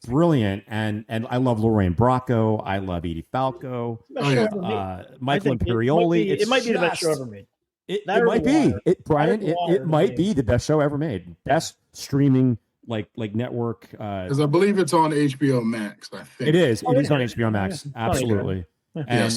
brilliant, and I love Lorraine Bracco. I love Edie Falco. Michael Imperioli. It might be the best show ever made. It might be. It might be the best show ever made. Best streaming like network. Because I believe it's on HBO Max. I think it is. It is on HBO Max. Absolutely. And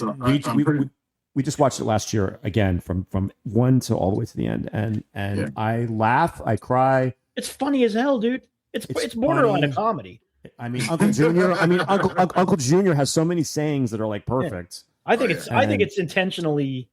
we just watched it last year again from 1 to all the way to the end, and I laugh, I cry. It's funny as hell, dude. It's borderline a comedy. I mean, Uncle Junior. Uncle Junior has so many sayings that are like perfect. I think it's intentionally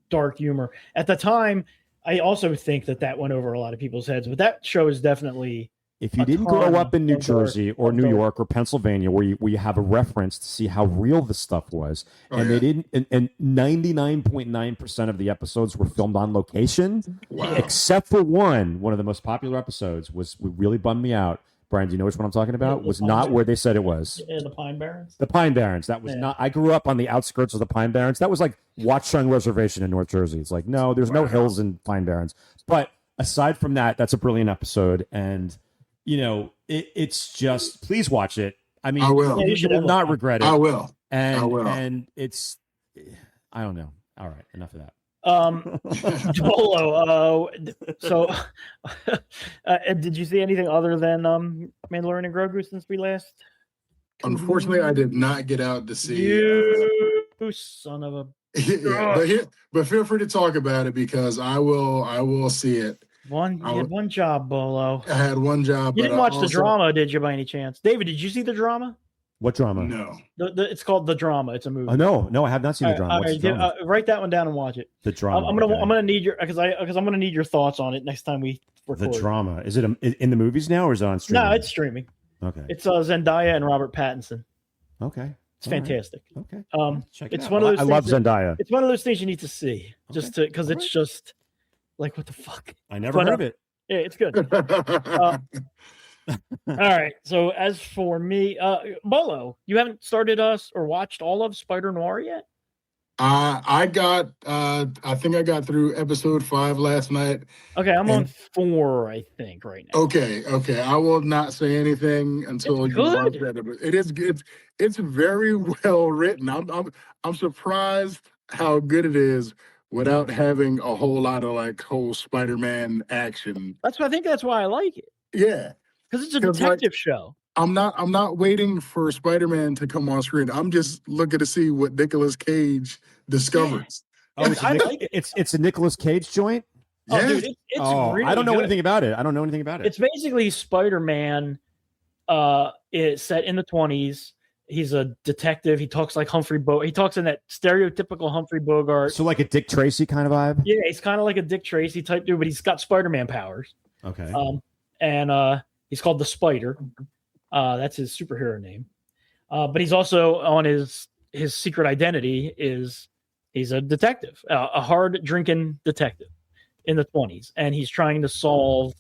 dark humor. At the time, I also think that went over a lot of people's heads, but that show is definitely. If you didn't grow up in New Jersey or New York or Pennsylvania, where you have a reference to see how real the stuff was, they didn't, and 99.9% of the episodes were filmed on location, except for one of the most popular episodes really bummed me out. Brian, do you know which one I'm talking about? Was not where they said it was. The Pine Barrens? The Pine Barrens. That was not. I grew up on the outskirts of the Pine Barrens. That was like Watchung Reservation in North Jersey. It's like, no, there's no hills in Pine Barrens. But aside from that, that's a brilliant episode. And, it's just, please watch it. I mean, I will. You will not regret it. I will. And it's, I don't know. All right. Enough of that. Bolo, so did you see anything other than Mandalorian and Grogu since we last? Unfortunately, I did not get out to see you son of a but feel free to talk about it because I will see it. You had one job, Bolo. I had one job. You didn't watch the drama, did you, by any chance? David, did you see the drama? What drama? No. It's called The Drama. It's a movie. Oh, no, I have not seen the drama. What's the drama? Write that one down and watch it. The drama. I'm gonna need your because I'm gonna need your thoughts on it next time we record. The drama. Is it in the movies now or is it on streaming? No, it's streaming. Okay. It's Zendaya and Robert Pattinson. Okay. It's fantastic. Right. Okay. Check it out. One of those. I love Zendaya. It's one of those things you need to see, just because it's just like what the fuck. I never heard of it. Yeah, it's good. All right. So as for me, Bolo, you haven't started us or watched all of Spider Noir yet? I got I think I got through episode 5 last night. Okay, I'm on And 4, I think, right now. okay. I will not say anything until It's you watch good. that. It is good. It's very well written. I'm surprised how good it is without having a whole lot of like whole Spider-Man action. I think that's why I like it, Yeah. because it's a 'Cause, like, detective show. I'm not waiting for Spider-Man to come on screen. I'm just looking to see what Nicolas Cage discovers. Oh, I like it. It's a Nicolas Cage joint. Oh, Yeah. dude, it's really I don't know good. anything about it. I don't know anything about it. It's basically Spider-Man. It's set in the 20s. He's a detective. He talks like Humphrey Bogart. He talks in that stereotypical Humphrey Bogart. So like a Dick Tracy kind of vibe. Yeah, he's kind of like a Dick Tracy type dude, but he's got Spider-Man powers. Okay. And he's called the Spider. That's his superhero name. But he's also on his secret identity is he's a detective, a hard drinking detective in the 20s, and he's trying to solve.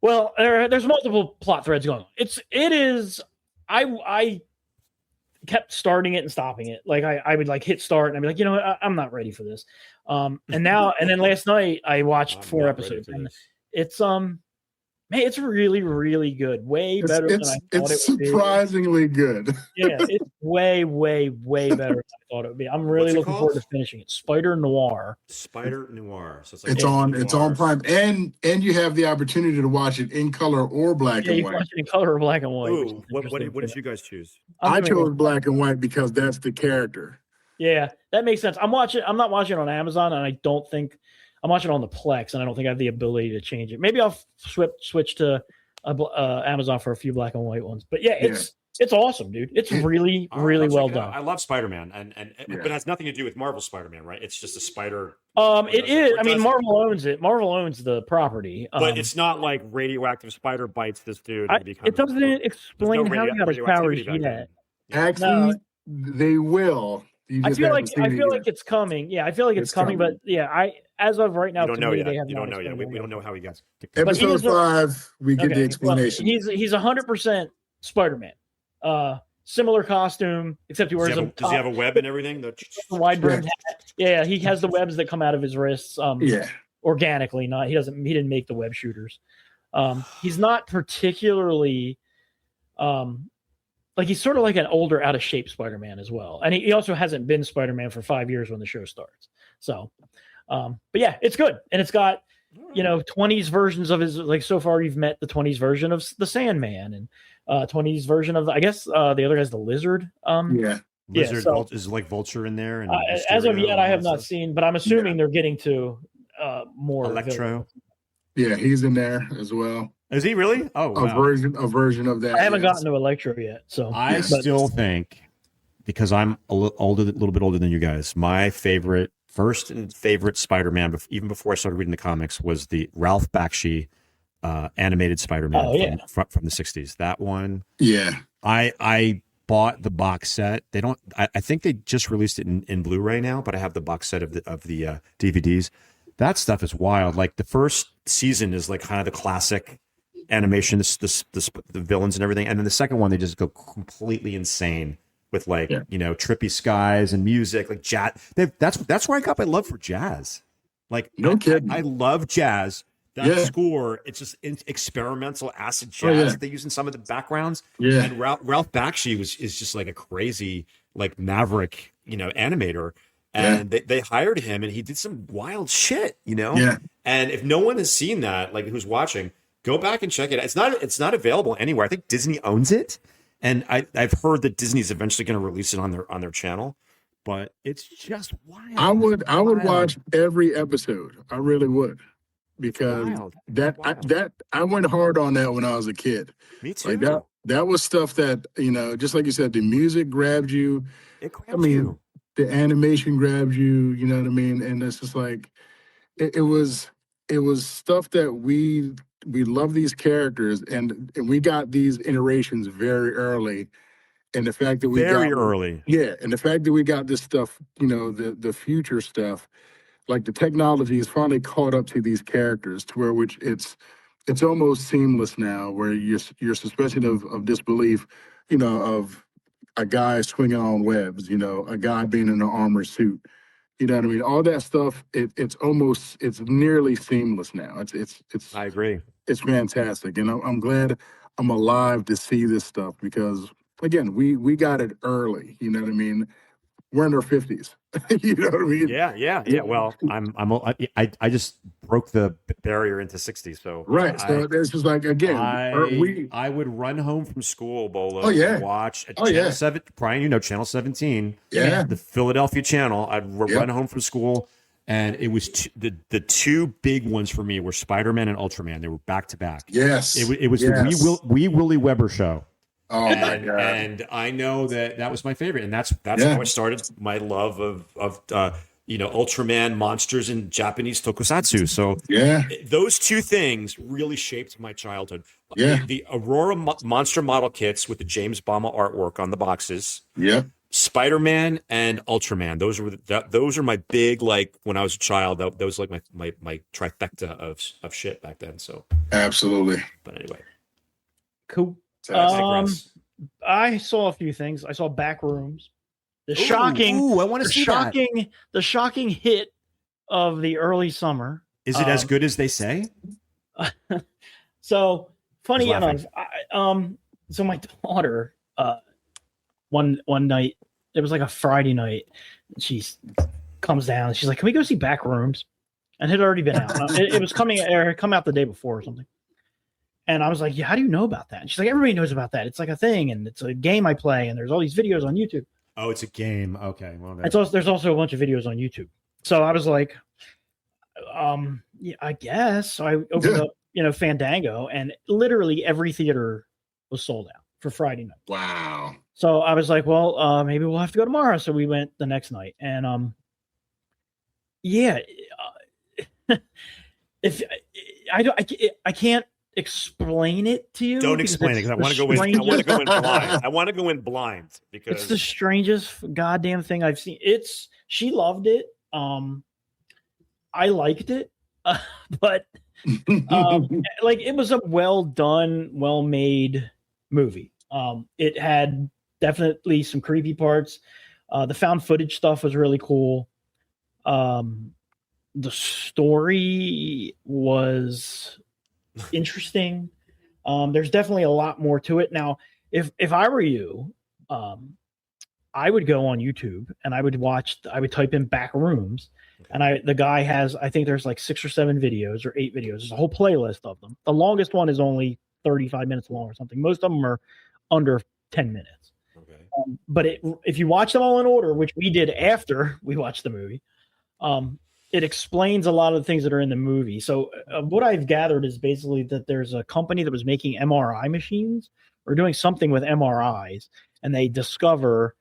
Well, there's multiple plot threads going on. It is. I kept starting it and stopping it. Like I would like hit start and I'd be like, you know what, I'm not ready for this. And then last night I watched 4 episodes. And it's man, it's really, really good. Way better than I thought it would be. It's surprisingly good. Yeah, it's way, way, way better than I thought it would be. I'm really looking forward to finishing it. Spider Noir. Spider Noir. So it's on Prime, and you have the opportunity to watch it in color or black and you white. Watch it in color or black and white. Ooh, what did you guys choose? I chose black and white because that's the character. Yeah, that makes sense. I'm not watching it on Amazon, and I don't think I'm watching it on the Plex, and I don't think I have the ability to change it. Maybe I'll switch to Amazon for a few black and white ones. But yeah, it's awesome, dude. It's really, really well done. I love Spider-Man, but it has nothing to do with Marvel Spider-Man, right? It's just a spider. It is. I mean, Marvel owns it. Marvel owns the property. But it's not like radioactive spider bites this dude. It doesn't explain how he got his powers yet. Actually, they will. I feel like it's coming. Yeah, I feel like it's coming. But yeah, as of right now, you don't know yet. You don't know yet. We don't know how he got. Episode 5, we get the explanation. Well, he's 100% Spider-Man. Similar costume, except he wears does he have a web and everything? The wide brimmed hat. Yeah, he has the webs that come out of his wrists. Organically, not he didn't make the web shooters. He's not particularly like he's sort of like an older, out of shape Spider-Man as well, and he also hasn't been Spider-Man for 5 years when the show starts. So, but yeah, it's good, and it's got 20s versions of his. Like so far, you've met the 20s version of the Sandman, and 20s version of I guess the other guy's the Lizard. Lizard is like Vulture in there. And as of yet, I have not seen, but I'm assuming they're getting to more Electro. Yeah, he's in there as well. Is he really? Oh, wow. A version of that. I haven't gotten to Electro yet, so I still think, because I'm a little bit older than you guys, my first favorite Spider-Man, even before I started reading the comics, was the Ralph Bakshi animated Spider-Man from the 60s. That one. Yeah. I bought the box set. I think they just released it in Blu-ray now, but I have the box set of the DVDs. That stuff is wild. Like the first season is like kind of the classic animation, the villains and everything, and then the second one they just go completely insane with like trippy skies and music, like jazz. That's where I got my love for jazz. Like no kidding, I love jazz. That score, it's just experimental acid jazz that they use in some of the backgrounds. Yeah, and Ralph Bakshi is just like a crazy like maverick, animator. And they hired him, and he did some wild shit, Yeah. And if no one has seen that, like who's watching, go back and check it. It's not available anywhere. I think Disney owns it, and I've heard that Disney's eventually going to release it on their channel. But it's just wild. I would watch every episode. I really would, because I went hard on that when I was a kid. Me too. Like that was stuff that just like you said, the music grabbed you. It grabbed you. The animation grabs you, you know what I mean? And it's just like, it was stuff that we love these characters, and we got these iterations very early. And the fact that and the fact that we got this stuff, the future stuff, like the technology is finally caught up to these characters to where it's almost seamless now, where your suspension of disbelief, of a guy swinging on webs, you know, a guy being in an armor suit. You know what I mean? All that stuff, it's nearly seamless now. I agree. It's fantastic. And I'm glad I'm alive to see this stuff because, again, we got it early. You know what I mean? We're in our 50s. You know what I mean? Yeah. Well, I just broke the barrier into 60, so right. So it's just like, again, I would run home from school, Bolo. Oh, yeah. And watch at Oh, Channel yeah. 7. Brian, you know Channel 17. Yeah. The Philadelphia channel. I'd run home from school, and it was the two big ones for me were Spider-Man and Ultraman. They were back to back. Yes. It was the Wee Willie Weber show. Oh my God! And I know that was my favorite, and that's how I started my love of Ultraman monsters and Japanese tokusatsu. So those two things really shaped my childhood. Yeah, the Aurora monster model kits with the James Bama artwork on the boxes. Yeah, Spider-Man and Ultraman. Those are my big, like, when I was a child. Those were like my trifecta of shit back then. So absolutely. But anyway, cool. I saw a few things. I saw Backrooms. The shocking. I want to see that. The shocking hit of the early summer. Is it as good as they say? So funny enough, so my daughter, one night, it was like a Friday night. She comes down. She's like, "Can we go see Backrooms?" And it had already been out. It was come out the day before or something. And I was like, "Yeah, how do you know about that?" And she's like, "Everybody knows about that. It's like a thing, and it's a game I play, and there's all these videos on YouTube." Oh, it's a game. Okay, well, there's also a bunch of videos on YouTube. So I was like, yeah, I guess. So I opened up, Fandango, and literally every theater was sold out for Friday night. Wow. So I was like, well, maybe we'll have to go tomorrow. So we went the next night, and if I can't explain it to you. Don't explain it because I want to go in. I want to go in blind. I want to go in blind because it's the strangest goddamn thing I've seen. She loved it. I liked it, but like it was a well done, well made movie. It had definitely some creepy parts. The found footage stuff was really cool. The story was interesting. There's definitely a lot more to it. Now, if I were you, I would go on YouTube and I would type in Backrooms, and the guy has, I think there's like 6 or 7 videos or 8 videos. There's a whole playlist of them. The longest one is only 35 minutes long or something. Most of them are under 10 minutes. Okay. But if you watch them all in order, which we did after we watched the movie, it explains a lot of the things that are in the movie. So what I've gathered is basically that there's a company that was making MRI machines or doing something with MRIs, and they discover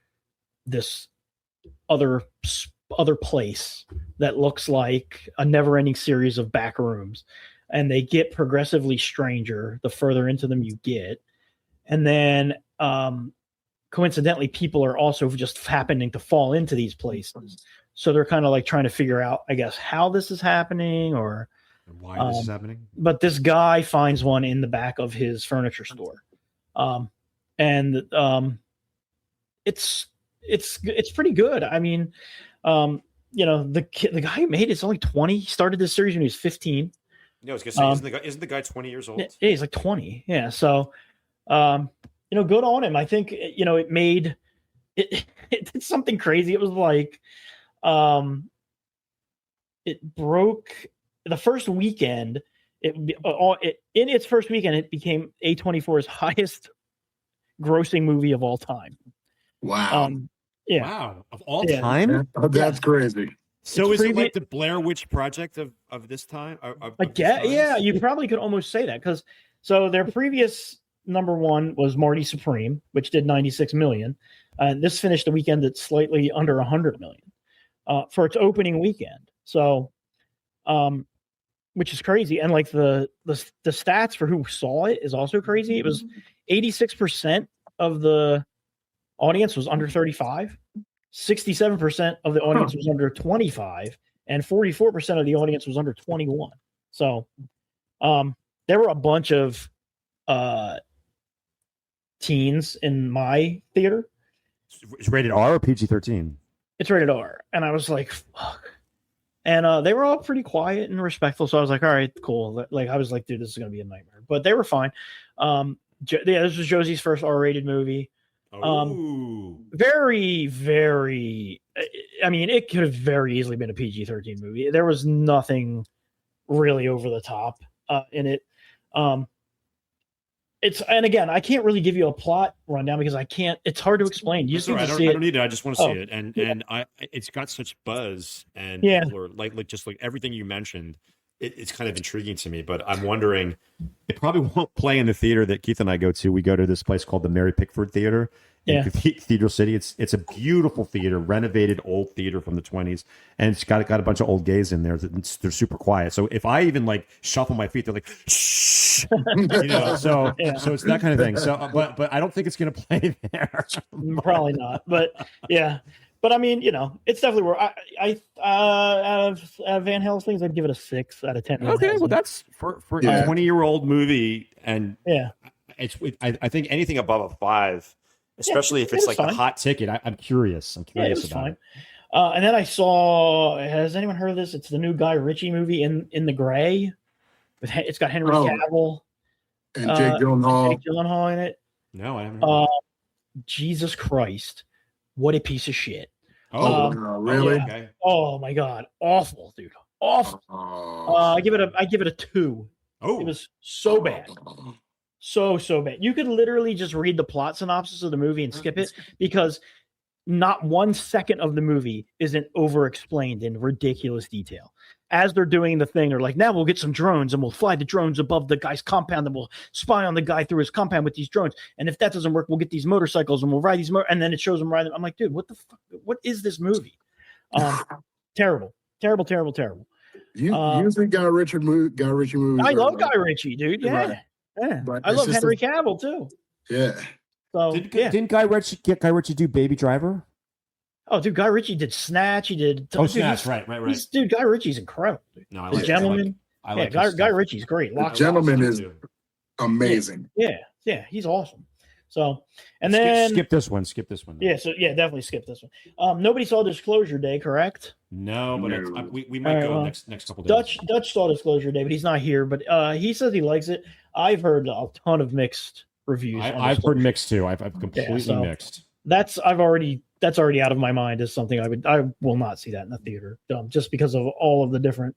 this other place that looks like a never-ending series of back rooms, and they get progressively stranger the further into them you get. And then coincidentally, people are also just happening to fall into these places. So they're kind of like trying to figure out, I guess, how this is happening or why this is happening. But this guy finds one in the back of his furniture store. It's pretty good. I mean, the guy who made it's only 20. He started this series when he was 15. No, I was gonna say, isn't the guy 20 years old? Yeah, he's like 20. Yeah. So, good on him. I think, it made it did something crazy. It was like, it broke the first weekend. In its first weekend, it became A24's highest grossing movie of all time. Wow. Yeah. Wow. Of all time? That's crazy. So is it like the Blair Witch Project of this time? I guess, yeah, you probably could almost say that because their previous number one was Marty Supreme, which did 96 million. And this finished the weekend at slightly under 100 million for its opening weekend. So, which is crazy. And like the stats for who saw it is also crazy. It was 86% of the audience was under 35, 67% of the audience was under 25, and 44% of the audience was under 21. So there were a bunch of teens in my theater, It's rated R or PG-13? It's rated R, and I was like, fuck. And they were all pretty quiet and respectful, so I was like, all right, cool. Like I was like, dude, this is gonna be a nightmare, but they were fine. This was Josie's first R-rated movie. Very, very. I mean, it could have very easily been a PG-13 movie. There was nothing really over the top in it. And again, I can't really give you a plot rundown because I can't. It's hard to explain. You just need to see it. I don't need it. I just want to see it, and it's got such buzz, and people are like just like everything you mentioned. It's kind of intriguing to me, but I'm wondering, it probably won't play in the theater that Keith and I go to. We go to this place called the Mary Pickford Theater in Cathedral City. It's a beautiful theater, renovated old theater from the 1920s, and it's got a bunch of old gays in there. They're super quiet. So if I even like shuffle my feet, they're like, shh, So it's that kind of thing. So, but I don't think it's going to play there. Probably not. But yeah. But I mean, it's definitely where I out of Van Halen's things, I'd give it a 6 out of 10. Okay, well, that's for a 20-year-old movie, and I think anything above a 5, especially if it's like a hot ticket. I'm curious. I'm curious about it. And then I saw. Has anyone heard of this? It's the new Guy Ritchie movie, In the Gray. It's got Henry Cavill and Jake Gyllenhaal in it. No, I haven't heard Jesus Christ, what a piece of shit! Really? Yeah. Okay. Oh my god, awful, dude, awful. I give it a 2. Oh, it was so bad, so bad. You could literally just read the plot synopsis of the movie and skip it because not 1 second of the movie isn't over-explained in ridiculous detail. As they're doing the thing, they're like, now we'll get some drones and we'll fly the drones above the guy's compound and we'll spy on the guy through his compound with these drones. And if that doesn't work, we'll get these motorcycles and we'll ride these and then it shows them riding. I'm like, dude, what the fuck? What is this movie? Terrible. You think Guy Ritchie movies? I love Guy Ritchie, dude. Yeah. I love Henry Cavill too. Yeah. So didn't Guy Ritchie do Baby Driver? Oh, dude, Guy Ritchie did Snatch. He did. Snatch, right. Dude, Guy Ritchie's incredible. Dude. No, I The like Gentleman. I like Guy Ritchie's great. The Gentleman is amazing. Yeah, he's awesome. So, and then skip this one. Yeah, definitely skip this one. Nobody saw Disclosure Day, correct? No, but we might go next couple days. Dutch saw Disclosure Day, but he's not here. But he says he likes it. I've heard a ton of mixed reviews. I've heard mixed too. I've completely mixed. That's already out of my mind as something I will not see that in the theater, just because of all of the different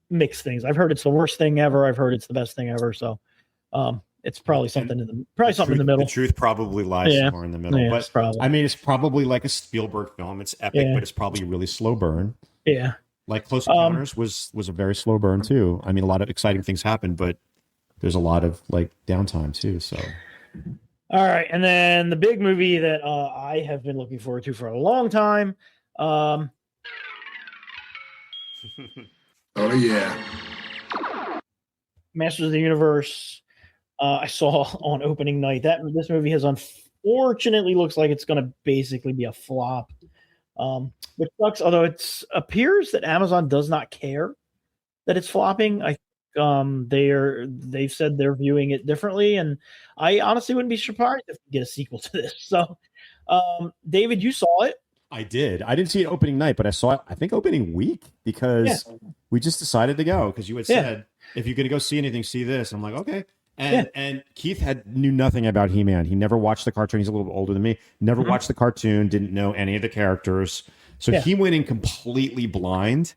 mixed things. I've heard it's the worst thing ever. I've heard it's the best thing ever. So it's probably something in the middle. The truth probably lies somewhere in the middle. Yeah, but I mean, it's probably like a Spielberg film. It's epic, but it's probably a really slow burn. Yeah, like Close Encounters was a very slow burn too. I mean, a lot of exciting things happen, but there's a lot of like downtime too. So. All right, and then the big movie that I have been looking forward to for a long time. Oh yeah, Masters of the Universe. I saw on opening night that this movie has unfortunately looks like it's going to basically be a flop, which sucks. Although it appears that Amazon does not care that it's flopping. They've said they're viewing it differently, and I honestly wouldn't be surprised if we get a sequel to this. So, David, you saw it. I did. I didn't see it opening night, but I saw it, I think, opening week because we just decided to go because you had said, if you're going to go see anything, see this. I'm like, okay. And Keith knew nothing about He-Man. He never watched the cartoon. He's a little bit older than me. Never watched the cartoon, didn't know any of the characters. So he went in completely blind.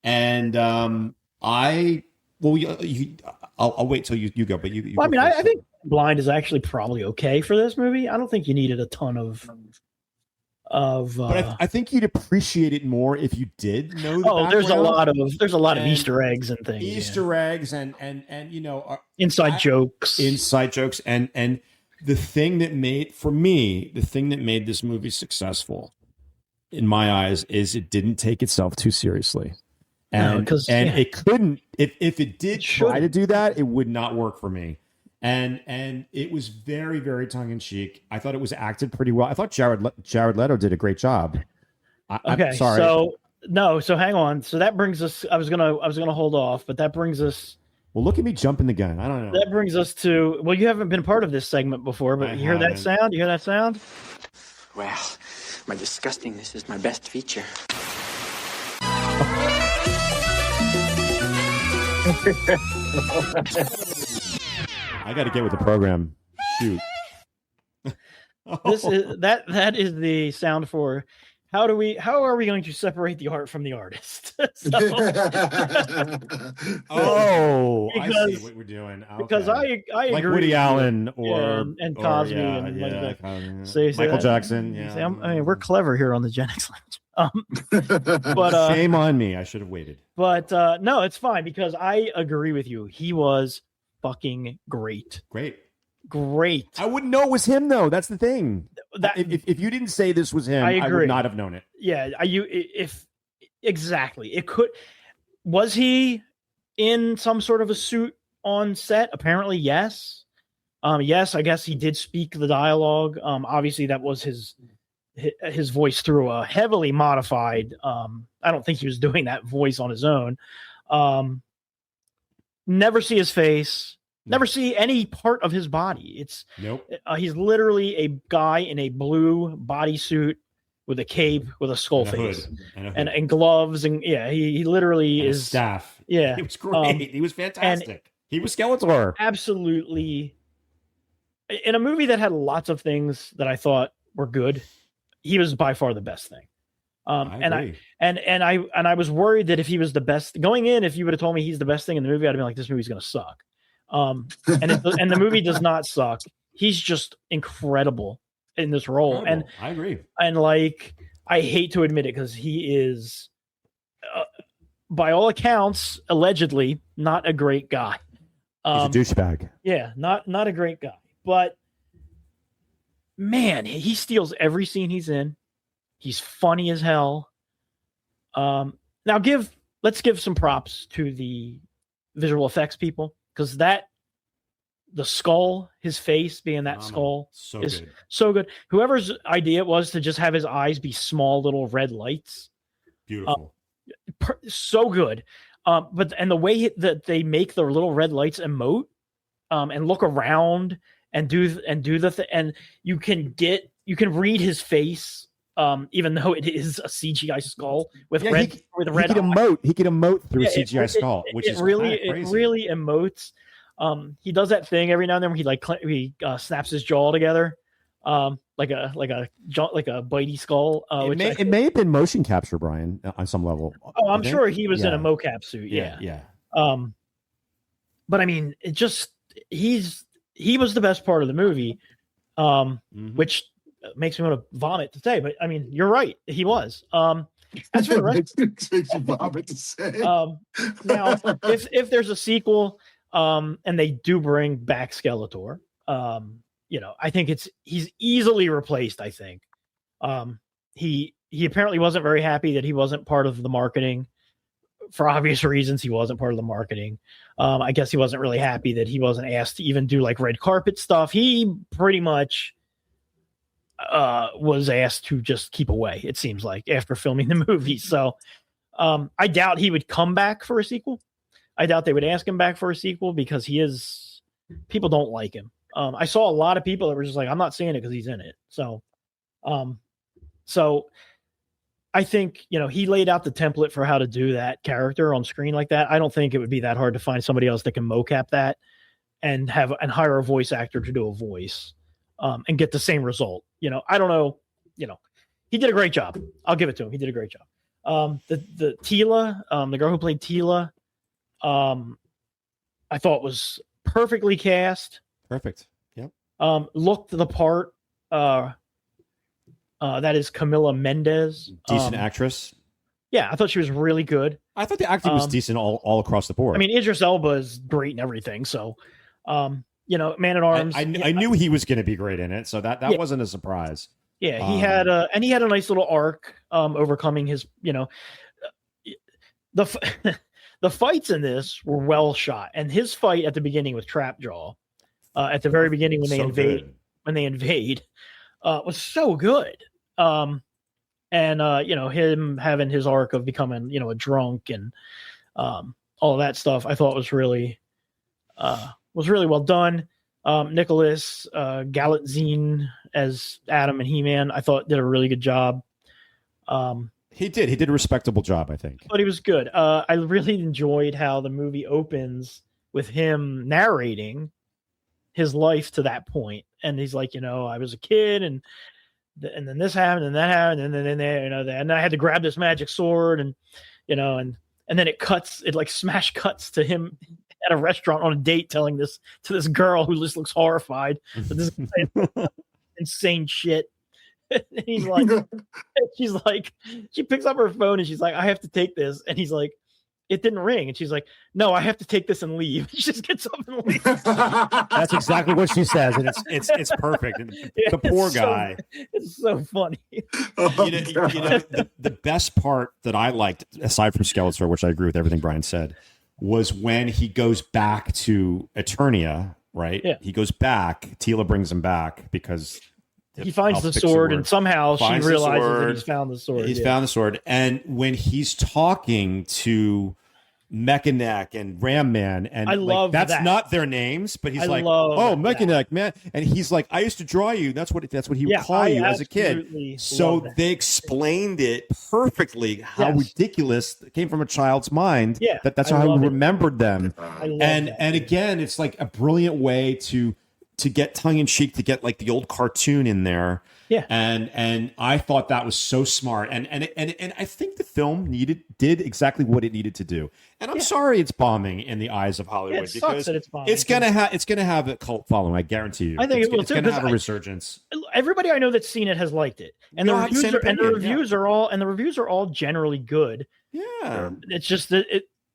And I'll wait till you go. But you well, I mean, I think blind is actually probably okay for this movie. I don't think you needed a ton of. But I think you'd appreciate it more if you did know. There's a lot of Easter eggs and things. Easter eggs and inside jokes, and the thing that made this movie successful, in my eyes, is it didn't take itself too seriously. And it couldn't. If it did try to do that, it would not work for me. And it was very, very tongue in cheek. I thought it was acted pretty well. I thought Jared Leto did a great job. Okay, I'm sorry. So hang on. So that brings us. I was gonna hold off, but that brings us Well, look at me jumping the gun. I don't know. That brings us to, well, you haven't been part of this segment before, but you hear that sound? You hear that sound? Well, my disgustingness is my best feature. I got to get with the program. Shoot. That is the sound for how are we going to separate the art from the artist? I see what we're doing. Okay. Because I agree. Like Woody Allen and Cosby Michael Jackson. Yeah. I mean, we're clever here on the Gen X Lounge. But shame on me. I should have waited. But no, it's fine because I agree with you. He was fucking great. Great. I wouldn't know it was him though. That's the thing. If you didn't say this was him, I would not have known it. Yeah, exactly. It could. Was he in some sort of a suit on set? Apparently, yes. Yes, I guess he did speak the dialogue. Obviously, that was his voice through a heavily modified. I don't think he was doing that voice on his own. Never see his face. Never see any part of his body. It's nope. He's literally a guy in a blue bodysuit with a cape with a skull face and gloves and he literally and is staff. Yeah, he was great. He was fantastic. He was Skeletor. Absolutely. In a movie that had lots of things that I thought were good, he was by far the best thing. I was worried that if he was the best going in, if you would have told me he's the best thing in the movie, I'd have been like, this movie's going to suck. And the movie does not suck. He's just incredible in this role. Incredible. And I agree. And like, I hate to admit it because he is, by all accounts, allegedly not a great guy. He's a douchebag. Yeah, not a great guy. But man, he steals every scene he's in. He's funny as hell. Now let's give some props to the visual effects people. Because the skull, his face being that skull is so good. Whoever's idea it was to just have his eyes be small little red lights. Beautiful. So good. But the way that they make the little red lights emote and look around and do the thing, and you can read his face. Even though it is a CGI skull with red eyes. He could emote through a CGI skull, which is crazy. It really emotes. He does that thing every now and then where he snaps his jaw together, like a bitey skull. It may have been motion capture, Brian, on some level. Oh, I'm sure he was in a mocap suit. Yeah. But I mean, he was the best part of the movie, which makes me want to vomit to say, but I mean, you're right. He was. As for the rest, makes you vomit to say. Now, if there's a sequel, and they do bring back Skeletor, I think he's easily replaced. I think he apparently wasn't very happy that he wasn't part of the marketing. For obvious reasons, he wasn't part of the marketing. I guess he wasn't really happy that he wasn't asked to even do like red carpet stuff. He pretty much was asked to just keep away, it seems like, after filming the movie. So I doubt he would come back for a sequel. I doubt they would ask him back for a sequel because people don't like him. I saw a lot of people that were just like, I'm not seeing it because he's in it. So I think, he laid out the template for how to do that character on screen like that. I don't think it would be that hard to find somebody else that can mocap that and hire a voice actor to do a voice. And get the same result. I don't know. He did a great job. I'll give it to him. He did a great job. The Tila, the girl who played Tila, I thought was perfectly cast. Perfect. Yep. Looked the part. That is Camila Mendes. Decent actress. Yeah, I thought she was really good. I thought the acting was decent all across the board. I mean, Idris Elba is great and everything. So, Man at Arms. I knew he was going to be great in it, so that wasn't a surprise. Yeah, he had a nice little arc, overcoming his. The fights in this were well shot, and his fight at the beginning with Trapjaw, at the very beginning when they invade, was so good. Him having his arc of becoming a drunk and all of that stuff, I thought was really was really well done. Nicholas Galitzine as Adam and He-Man, I thought did a really good job. He did a respectable job, I think. But he was good. I really enjoyed how the movie opens with him narrating his life to that point, and he's like, I was a kid, and then this happened, and that happened, and then and I had to grab this magic sword, and and then it like smash cuts to him at a restaurant on a date, telling this to this girl who just looks horrified that this insane shit. And he's like, she picks up her phone and she's like, I have to take this, and he's like, it didn't ring, and she's like, no, I have to take this and leave. She just gets up and leaves. That's exactly what she says, and it's perfect. And the poor guy. It's so funny. The best part that I liked, aside from Skeletor, which I agree with everything Brian said, was when he goes back to Eternia, right? Yeah. He goes back. Tila brings him back because he finds the sword, and somehow she realizes that he's found the sword. He's found the sword. And when he's talking to Mechanic and Ram Man, and I love that's that. Not their names, but he's Mechanic, man. And he's like, I used to draw you. That's what he would call you as a kid. So they explained it perfectly how ridiculous it came from a child's mind. Yeah, that's how he remembered them. And again, it's like a brilliant way to get tongue in cheek, to get like the old cartoon in there. Yeah. And I thought that was so smart. And I think the film did exactly what it needed to do. And I'm sorry it's bombing in the eyes of Hollywood, because that it's bombing. It's gonna have a cult following, I guarantee you. I think it's gonna have a resurgence. Everybody I know that's seen it has liked it. And the reviews are all generally good. Yeah. It's just that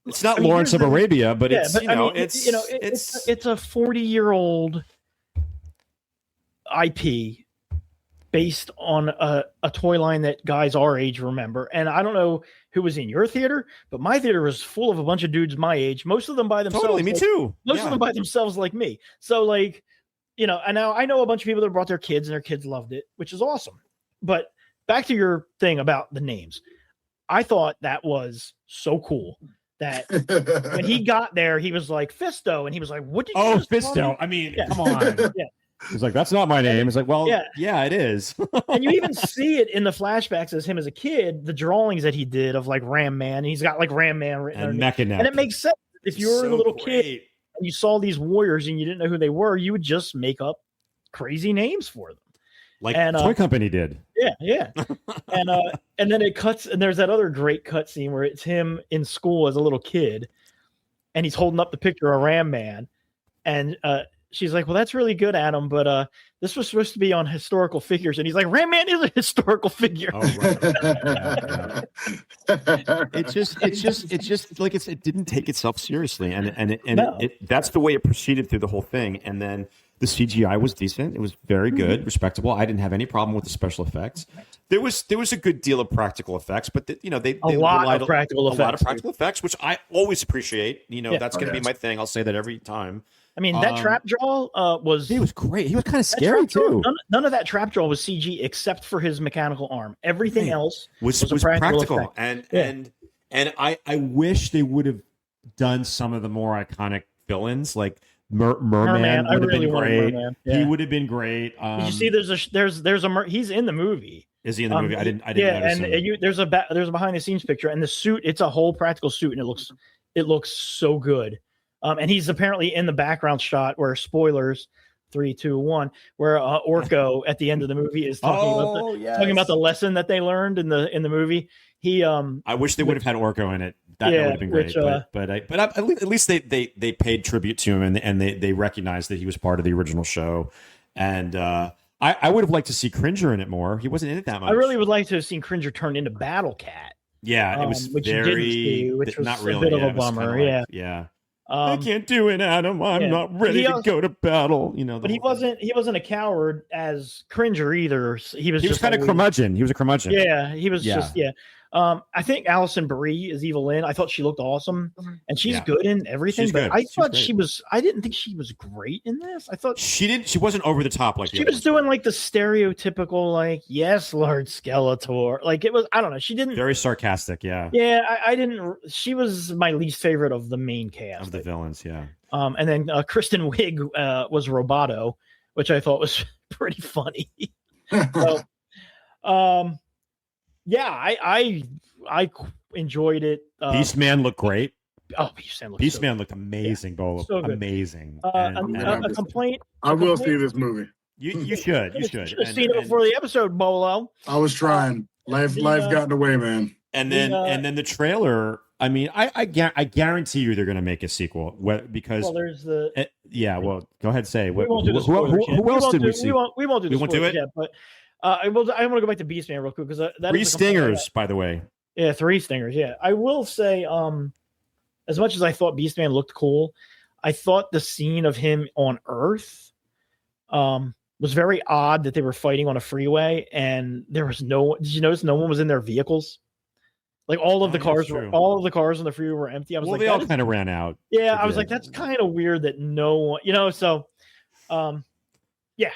it's not Lawrence of Arabia, but it's a 40-year-old IP based on a toy line that guys our age remember. And I don't know who was in your theater, but my theater was full of a bunch of dudes my age, most of them by themselves. Totally, me too. Most of them by themselves like me. So and now I know a bunch of people that brought their kids and their kids loved it, which is awesome. But back to your thing about the names. I thought that was so cool that when he got there, he was like, Fisto. And he was like, what did you Fisto. I mean, come on. Yeah. He's like, that's not my name. It's like, well, yeah, it is. And you even see it in the flashbacks as him as a kid, the drawings that he did of like Ram Man. And he's got like Ram Man written and Mechanic. And it makes sense. If you were a little kid and you saw these warriors and you didn't know who they were, you would just make up crazy names for them. Like Toy Company did. Yeah. And then it cuts, and there's that other great cut scene where it's him in school as a little kid, and he's holding up the picture of Ram Man, and she's like, well, that's really good, Adam, but this was supposed to be on historical figures. And he's like, Ram Man is a historical figure. Oh, right. It's just like it didn't take itself seriously. And that's the way it proceeded through the whole thing. And then the CGI was decent. It was very good, respectable. I didn't have any problem with the special effects. There was a good deal of practical effects, but they a lot of practical effects, which I always appreciate. That's going to be my thing. I'll say that every time. I mean, that trap jaw was great. He was kind of scary too. None of that trap jaw was CG except for his mechanical arm. Everything else was practical. And I wish they would have done some of the more iconic villains, like Merman would have been great. Yeah. He would have been great. Did you see? There's a he's in the movie. Is he in the movie? I didn't. Notice and there's a behind the scenes picture, and the suit. It's a whole practical suit, and it looks so good. And he's apparently in the background shot where spoilers, 3, 2, 1, where Orko at the end of the movie is talking about the lesson that they learned in the movie. I wish they would have had Orko in it. That would have been great. But at least they paid tribute to him and they recognized that he was part of the original show. And I would have liked to see Cringer in it more. He wasn't in it that much. I really would like to have seen Cringer turned into Battle Cat. Yeah, it was which which was not really a bit of a bummer. Yeah. I can't do it, Adam. I'm not ready to go to battle. But he wasn't a coward as Cringer either. He was kind of curmudgeon. He was a curmudgeon. Yeah, he was just. I think Alison Brie is Evil Lynn. I thought she looked awesome, and she's good in everything. She's but good. I thought she was. I didn't think she was great in this. I thought she didn't. She wasn't over the top like she was doing like the stereotypical, like yes, Lord Skeletor. Like it was. I don't know. She didn't. Very sarcastic. Yeah. Yeah, I didn't. She was my least favorite of the main cast of the villains. Yeah. And then Kristen Wiig was Roboto, which I thought was pretty funny. So, yeah, I enjoyed it. Beastman looked great. Oh, Beastman looked amazing, Bolo. So amazing. A complaint. I will see this movie. You should. You should. You should have seen it before the episode, Bolo. I was trying. Life got in the way, man. And then the trailer. I mean, I guarantee you they're going to make a sequel because there's the Well, go ahead, say who else did we see? We won't do the do it yet, but I want to go back to Beastman real quick because that 3 stingers, by the way. Yeah, 3 stingers. Yeah, I will say, as much as I thought Beastman looked cool, I thought the scene of him on Earth, was very odd that they were fighting on a freeway and there was no. Did you notice no one was in their vehicles? Like all of the cars on the freeway were empty. I was like, they all kind of ran out. Yeah, I was like, that's kind of weird that no one, so, yeah.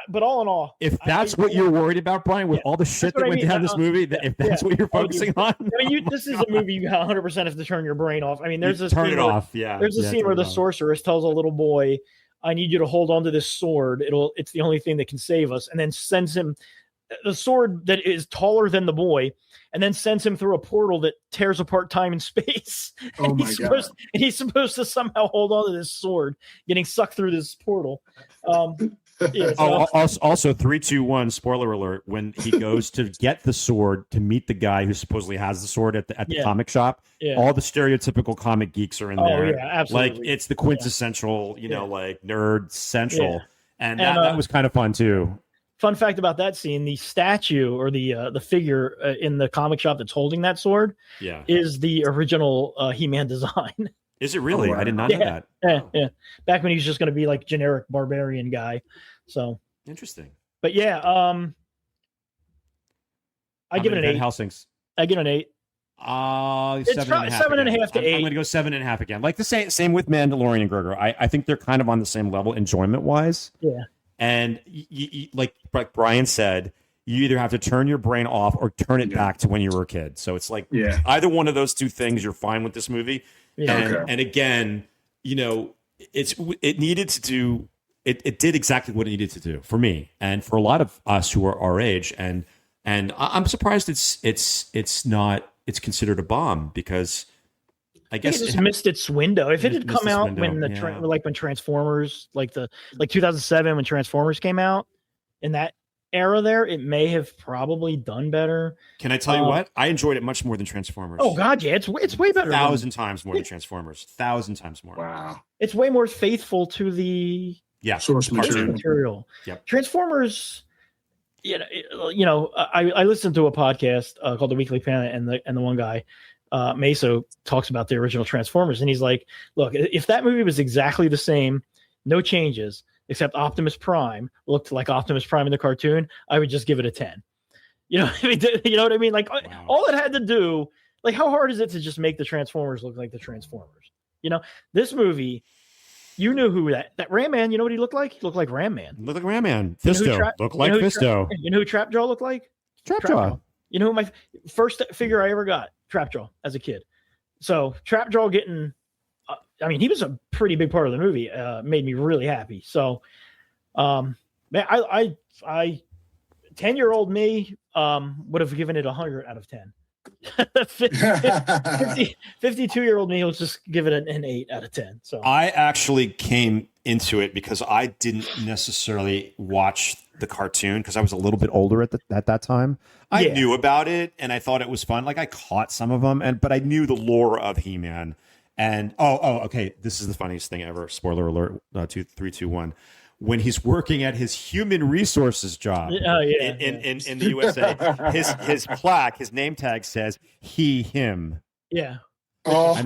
But all in all, if that's what you're worried about, Brian, with all the shit that went down this movie, if that's what you're focusing on, I mean, this is a movie you 100% have to turn your brain off. I mean, there's a turn it off. Yeah, there's a scene where the sorceress tells a little boy, "I need you to hold on to this sword. It's the only thing that can save us," and then sends him the sword that is taller than the boy, and then sends him through a portal that tears apart time and space. Oh my God. And he's supposed to somehow hold on to this sword, getting sucked through this portal. Yeah, also 3, 2, 1 spoiler alert, when he goes to get the sword to meet the guy who supposedly has the sword at the comic shop, all the stereotypical comic geeks are in there. Yeah, absolutely. Like it's the quintessential, like nerd central. And that was kind of fun too. Fun fact about that scene: the statue or the figure in the comic shop that's holding that sword, is the original He-Man design. Is it really? I did not know that. Yeah. Back when he was just going to be like generic barbarian guy. So interesting. But yeah, I give it an 8. Helsings. I give it an 8. It's 7.5 to 8. I'm going to go 7.5 again. Like the same with Mandalorian and Grogu. I think they're kind of on the same level enjoyment wise. Yeah. And like Brian said, you either have to turn your brain off or turn it back to when you were a kid. So it's like either one of those two things, you're fine with this movie. Yeah. And again, it needed to do it did exactly what it needed to do for me and for a lot of us who are our age. And I'm surprised it's considered a bomb because I guess it just missed its window. If it had come out when when Transformers, like 2007 when Transformers came out, in that era there, it may have probably done better. Can I tell you what? I enjoyed it much more than Transformers. Oh God, yeah, it's way better. 1,000 times more than Transformers. 1,000 times more. Wow. It's way more faithful to the source material. Yep. Transformers. I listened to a podcast called The Weekly Planet, and the one guy, Meso, talks about the original Transformers, and he's like, "Look, if that movie was exactly the same, no changes, except Optimus Prime looked like Optimus Prime in the cartoon, I would just give it a 10." You know what I mean? Like all it had to do, like how hard is it to just make the Transformers look like the Transformers? This movie. You knew who that Ram Man, you know what he looked like? He looked like Ram Man. Looked like Ram Man. Fisto. Looked like Fisto. You know who Trapjaw looked like? Trapjaw. You know who my first figure I ever got? Trapjaw as a kid. So Trapjaw getting, he was a pretty big part of the movie. Made me really happy. So, man, I 10-year-old me would have given it 100 out of 10. 52-year-old me will just give it an 8 out of 10. So I actually came into it because I didn't necessarily watch the cartoon because I was a little bit older at that time. I knew about it and I thought it was fun. Like I caught some of them, but I knew the lore of He-Man. And okay, this is the funniest thing ever. Spoiler alert: 3, 2, 1. When he's working at his human resources job in the USA, his plaque, his name tag says he, him. Yeah. I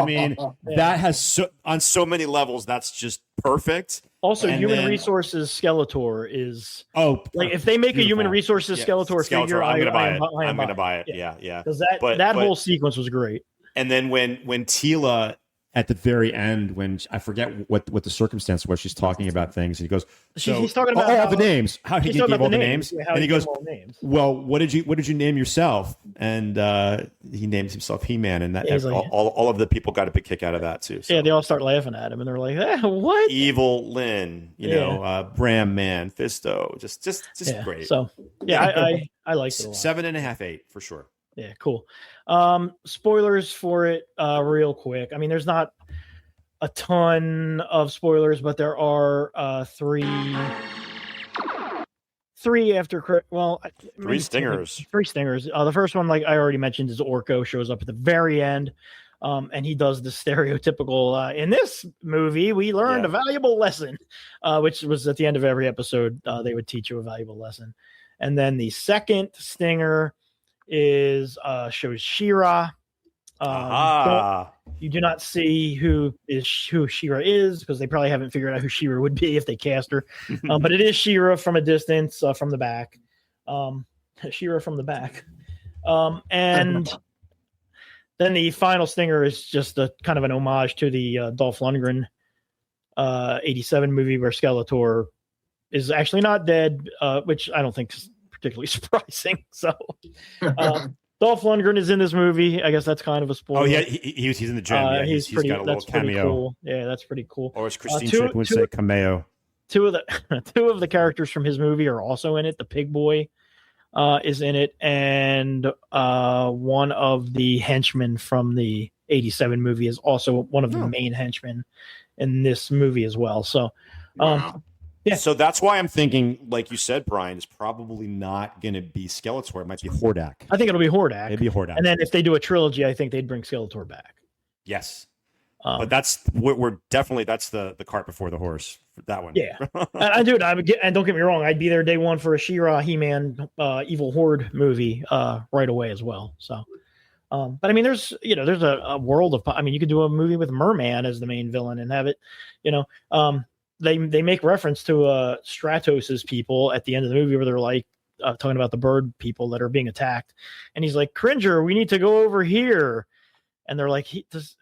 mean, that has on so many levels. That's just perfect. Also, Human Resources Skeletor is like if they make a Human Resources Skeletor figure, I'm gonna buy it. I'm gonna buy it. Yeah. Because that whole sequence was great. And then when Tila at the very end, when I forget what the circumstance was, she's talking about things, and he goes, he's talking about all the names. How he gave all the names, and he goes, "Well, what did you name yourself?" And he names himself He-Man, and that all of the people got a big kick out of that too. So. Yeah, they all start laughing at him, and they're like, "What?" Evil Lynn, you know, Bram Man, Fisto, just great. So I liked it a lot. 7.5, 8 for sure. Yeah, cool. Spoilers for it, real quick. I mean, there's not a ton of spoilers, but there are three after. Well, three stingers. Three stingers. The first one, like I already mentioned, is Orko shows up at the very end, and he does the stereotypical. In this movie, we learned a valuable lesson, which was at the end of every episode. They would teach you a valuable lesson, and then the second stinger is shows She-Ra. You do not see who She-Ra is because they probably haven't figured out who She-Ra would be if they cast her. But it is She-Ra from a distance, from the back. She-Ra from the back. And then the final stinger is just a kind of an homage to the Dolph Lundgren 87 movie where Skeletor is actually not dead, which I don't think is particularly surprising. So Dolph Lundgren is in this movie. I guess that's kind of a spoiler. Oh yeah, he's in the gym. Yeah, he's got a little cameo. Cool. Yeah, that's pretty cool. Or as Christine Schick would say, cameo. Two of the characters from his movie are also in it. The Pig Boy is in it, and one of the henchmen from the 87 movie is also one of the main henchmen in this movie as well. So yeah. So that's why I'm thinking, like you said, Brian, it's probably not going to be Skeletor. It might be Hordak. I think it'll be Hordak. It'd be Hordak. And then if they do a trilogy, I think they'd bring Skeletor back. Yes. But we're definitely, that's the cart before the horse for that one. Yeah. And don't get me wrong, I'd be there day one for a She-Ra, He-Man, Evil Horde movie right away as well. So, but I mean, there's a world of, I mean, you could do a movie with Merman as the main villain and have it, they make reference to Stratos's people at the end of the movie where they're like talking about the bird people that are being attacked, and he's like, "Cringer, we need to go over here," and they're like,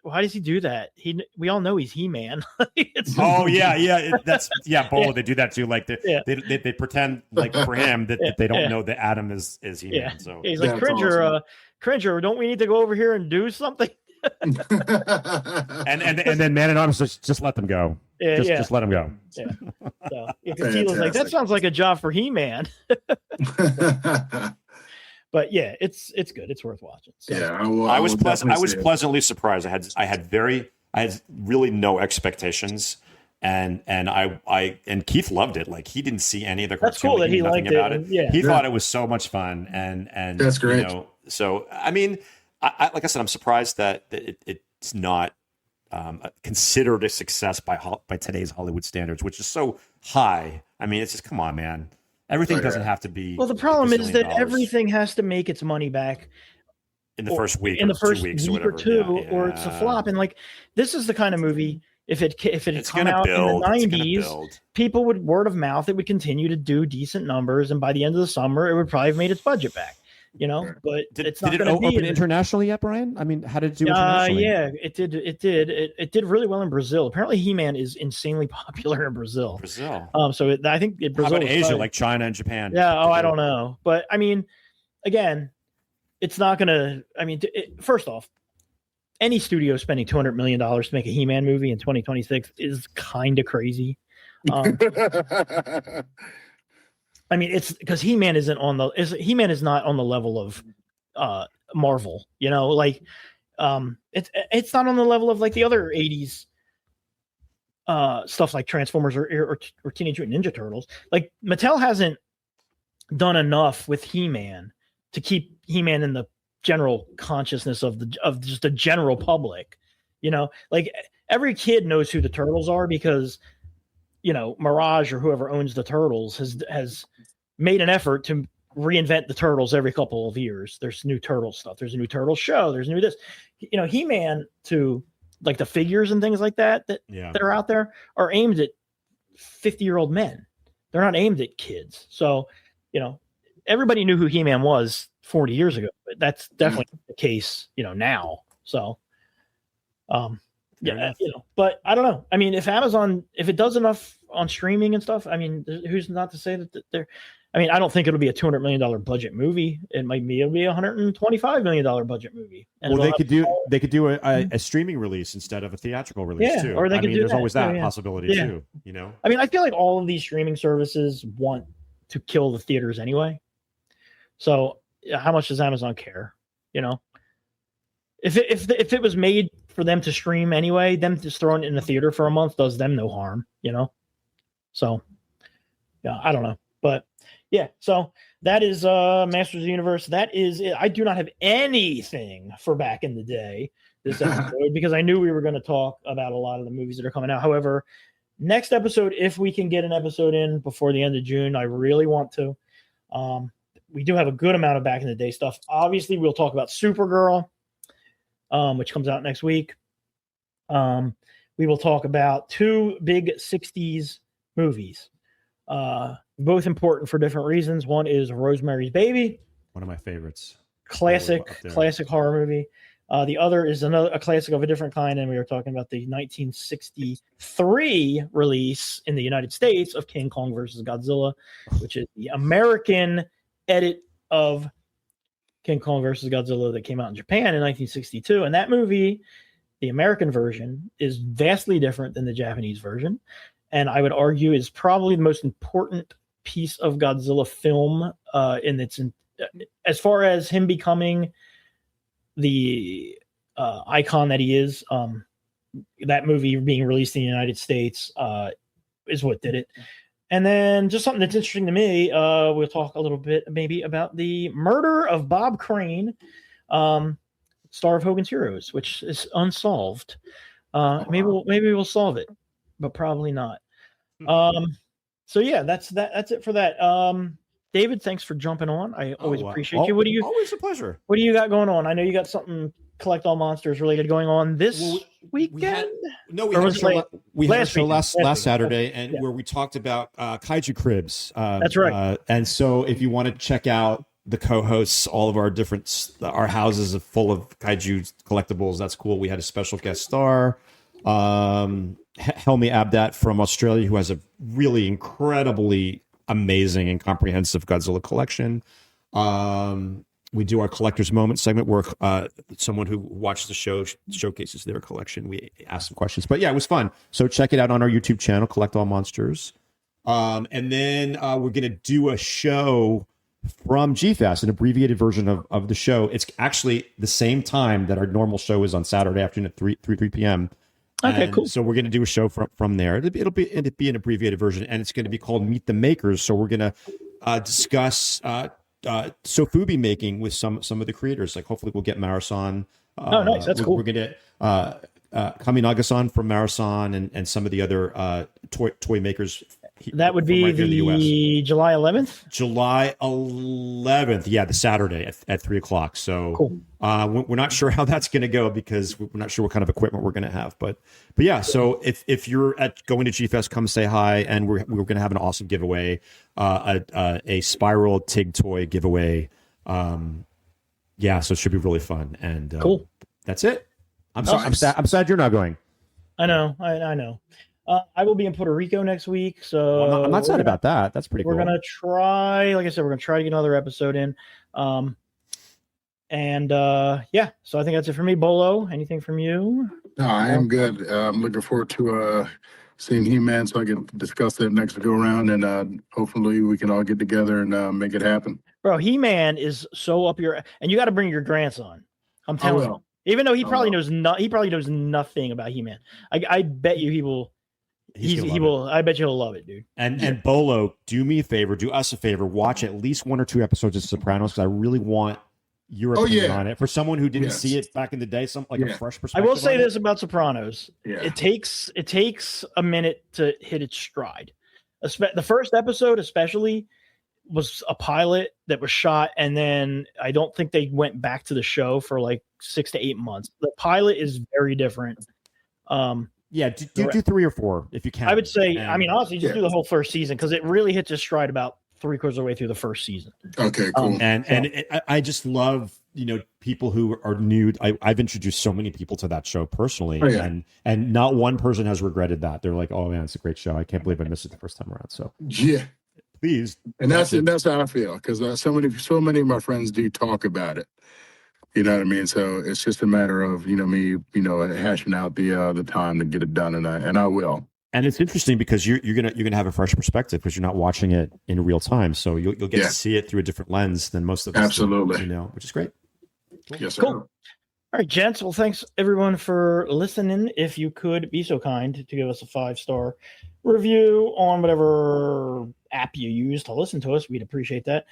"Why does he do that? We all know he's He-Man." Bolo, they do that too. Like they pretend like for him that they don't know that Adam is He-Man. Yeah. So he's like, "Cringer, awesome. Cringer, don't we need to go over here and do something?" and then Man at Arms just let them go. Just let him go. Yeah. So Tila's like, that sounds like a job for He-Man. But yeah, it's good. It's worth watching. So. Yeah, I was pleasantly surprised. I had really no expectations, and Keith loved it. Like he didn't see any of the cartoon. That's cool that he liked about it. He thought it was so much fun, and that's great. So I mean, like I said, I'm surprised that it's not considered a success by today's Hollywood standards, which is so high. I mean, it's just, come on, man. Everything doesn't have to be. Well, the problem is that everything has to make its money back in the first week, in the first 2 weeks week or two, or it's a flop. And like, this is the kind of movie. If it had come out in the 90s, people would word of mouth. It would continue to do decent numbers, and by the end of the summer, it would probably have made its budget back. But it's not did it open internationally yet, Brian? I mean, how did it do internationally? Yeah, it did. It did really well in Brazil. Apparently, He-Man is insanely popular in Brazil. So I think Brazil. How about Asia, like China and Japan? Yeah. Oh, I don't know, but I mean, again, it's not gonna. I mean, first off, any studio spending $200 million to make a He-Man movie in 2026 is kind of crazy. I mean, it's because He-Man is not on the level of Marvel, like it's not on the level of like the other 80s stuff like Transformers or Teenage Mutant Ninja Turtles. Like Mattel hasn't done enough with He-Man to keep He-Man in the general consciousness of just the general public. Like every kid knows who the Turtles are because Mirage or whoever owns the Turtles has made an effort to reinvent the turtles every couple of years. There's new turtle stuff. There's a new turtle show. There's new this. He-Man to like the figures and things like that are out there are aimed at 50-year-old men. They're not aimed at kids. So, everybody knew who He-Man was 40 years ago, but that's definitely the case, now. So, but I don't know. I mean, if Amazon, if it does enough on streaming and stuff, I mean, who's not to say that they're, I mean, I don't think it'll be a $200 million budget movie. It'll be a $125 million budget movie. And well, they could do a streaming release instead of a theatrical release too. Or they could do there's that always that too, possibility too. I mean, I feel like all of these streaming services want to kill the theaters anyway. So how much does Amazon care? If it was made for them to stream anyway, them just throwing it in the theater for a month does them no harm. So yeah, I don't know, but. Yeah, so that is Masters of the Universe. That is it. I do not have anything for Back in the Day this episode because I knew we were going to talk about a lot of the movies that are coming out. However, next episode, if we can get an episode in before the end of June, I really want to. We do have a good amount of Back in the Day stuff. Obviously, we'll talk about Supergirl, which comes out next week. We will talk about 2 big 60s movies. Both important for different reasons. One is Rosemary's Baby, one of my favorites, classic horror movie. The other is a classic of a different kind, and we were talking about the 1963 release in the United States of King Kong versus Godzilla, which is the American edit of King Kong versus Godzilla that came out in Japan in 1962. And that movie, the American version, is vastly different than the Japanese version. And I would argue is probably the most important piece of Godzilla film as far as him becoming the icon that he is. That movie being released in the United States is what did it. And then just something that's interesting to me, we'll talk a little bit maybe about the murder of Bob Crane, star of Hogan's Heroes, which is unsolved. Maybe we'll solve it, but probably not. So yeah, that's it for that. David, thanks for jumping on. I always appreciate you. Always a pleasure. What do you got going on? I know you got something Collect All Monsters related going on this weekend. We had a show last Saturday, and where we talked about kaiju cribs. That's right. And so if you want to check out the co-hosts, all of our houses are full of kaiju collectibles. That's cool. We had a special guest star. Helmi Abdat from Australia, who has a really incredibly amazing and comprehensive Godzilla collection. We do our collector's moment segment where someone who watched the show showcases their collection. We ask some questions, but yeah, it was fun. So check it out on our YouTube channel, Collect All Monsters. And then we're going to do a show from GFast, an abbreviated version of the show. It's actually the same time that our normal show is on Saturday afternoon at 3 p.m. Okay, cool. So we're going to do a show from there. It'll be an abbreviated version, and it's going to be called Meet the Makers. So we're going to discuss sofubi making with some of the creators. Like hopefully we'll get Marasan. Nice. That's cool. We're going to Kaminaga-san from Marasan and some of the other toy makers. That would be the July 11th? July 11th. Yeah, the Saturday at 3 o'clock. So cool. We're not sure how that's going to go because we're not sure what kind of equipment we're going to have. But yeah, so if you're going to GFest, come say hi. And we're going to have an awesome giveaway, a Spiral TIG toy giveaway. Yeah, so it should be really fun. And cool. That's it. I'm sad you're not going. I know. I know. I will be in Puerto Rico next week, so I'm not sad about that. That's pretty cool. We're gonna try, like I said, we're gonna try to get another episode in. Yeah, so I think that's it for me. Bolo, anything from you? No, I am good. I'm looking forward to seeing He-Man so I can discuss that next go around, and hopefully we can all get together and make it happen. Bro, He-Man is so up your, and you got to bring your grandson. I'm telling you, even though he probably knows nothing about He-Man. I bet you he will. He will. I bet you'll love it, dude. And Bolo, do me a favor, do us a favor, watch at least 1 or 2 episodes of Sopranos because I really want your opinion on it. For someone who didn't see it back in the day, a fresh perspective. I will say this about Sopranos: Yeah. it takes a minute to hit its stride. The first episode, especially, was a pilot that was shot, and then I don't think they went back to the show for like 6 to 8 months. The pilot is very different. Yeah, do 3 or 4 if you can. I would say, honestly, just do the whole first season because it really hits its stride about 3/4 of the way through the first season. Okay, cool. I just love, people who are new. I've introduced so many people to that show personally, and not one person has regretted that. They're like, oh man, it's a great show. I can't believe I missed it the first time around. So yeah, please. And that's how I feel, because so many of my friends do talk about it. You know what I mean? So it's just a matter of me hashing out the time to get it done, and I will. And it's interesting because you're gonna have a fresh perspective because you're not watching it in real time, so you'll get to see it through a different lens than most of us. Absolutely, which is great. Yes, sir. Cool. All right, gents. Well, thanks everyone for listening. If you could be so kind to give us a 5-star review on whatever app you use to listen to us, we'd appreciate that.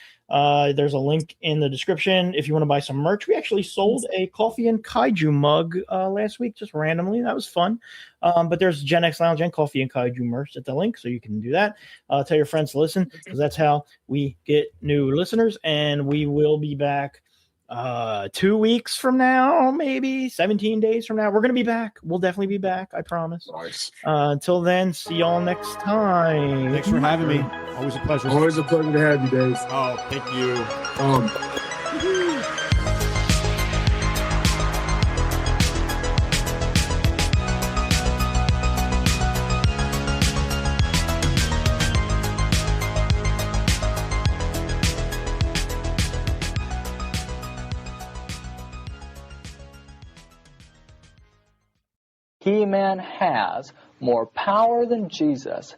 There's a link in the description if you want to buy some merch. We actually sold a Coffee and Kaiju mug last week, just randomly. That was fun. But there's Gen X Lounge and Coffee and Kaiju merch at the link, so you can do that. Tell your friends to listen, because that's how we get new listeners. And we will be back 2 weeks from now, maybe 17 days from now. We're gonna be back. We'll definitely be back, I promise. Nice. Until then, see y'all next time. Thanks for having me. Always a pleasure. Always a pleasure to have you, Dave. Oh, thank you. He-Man has more power than Jesus.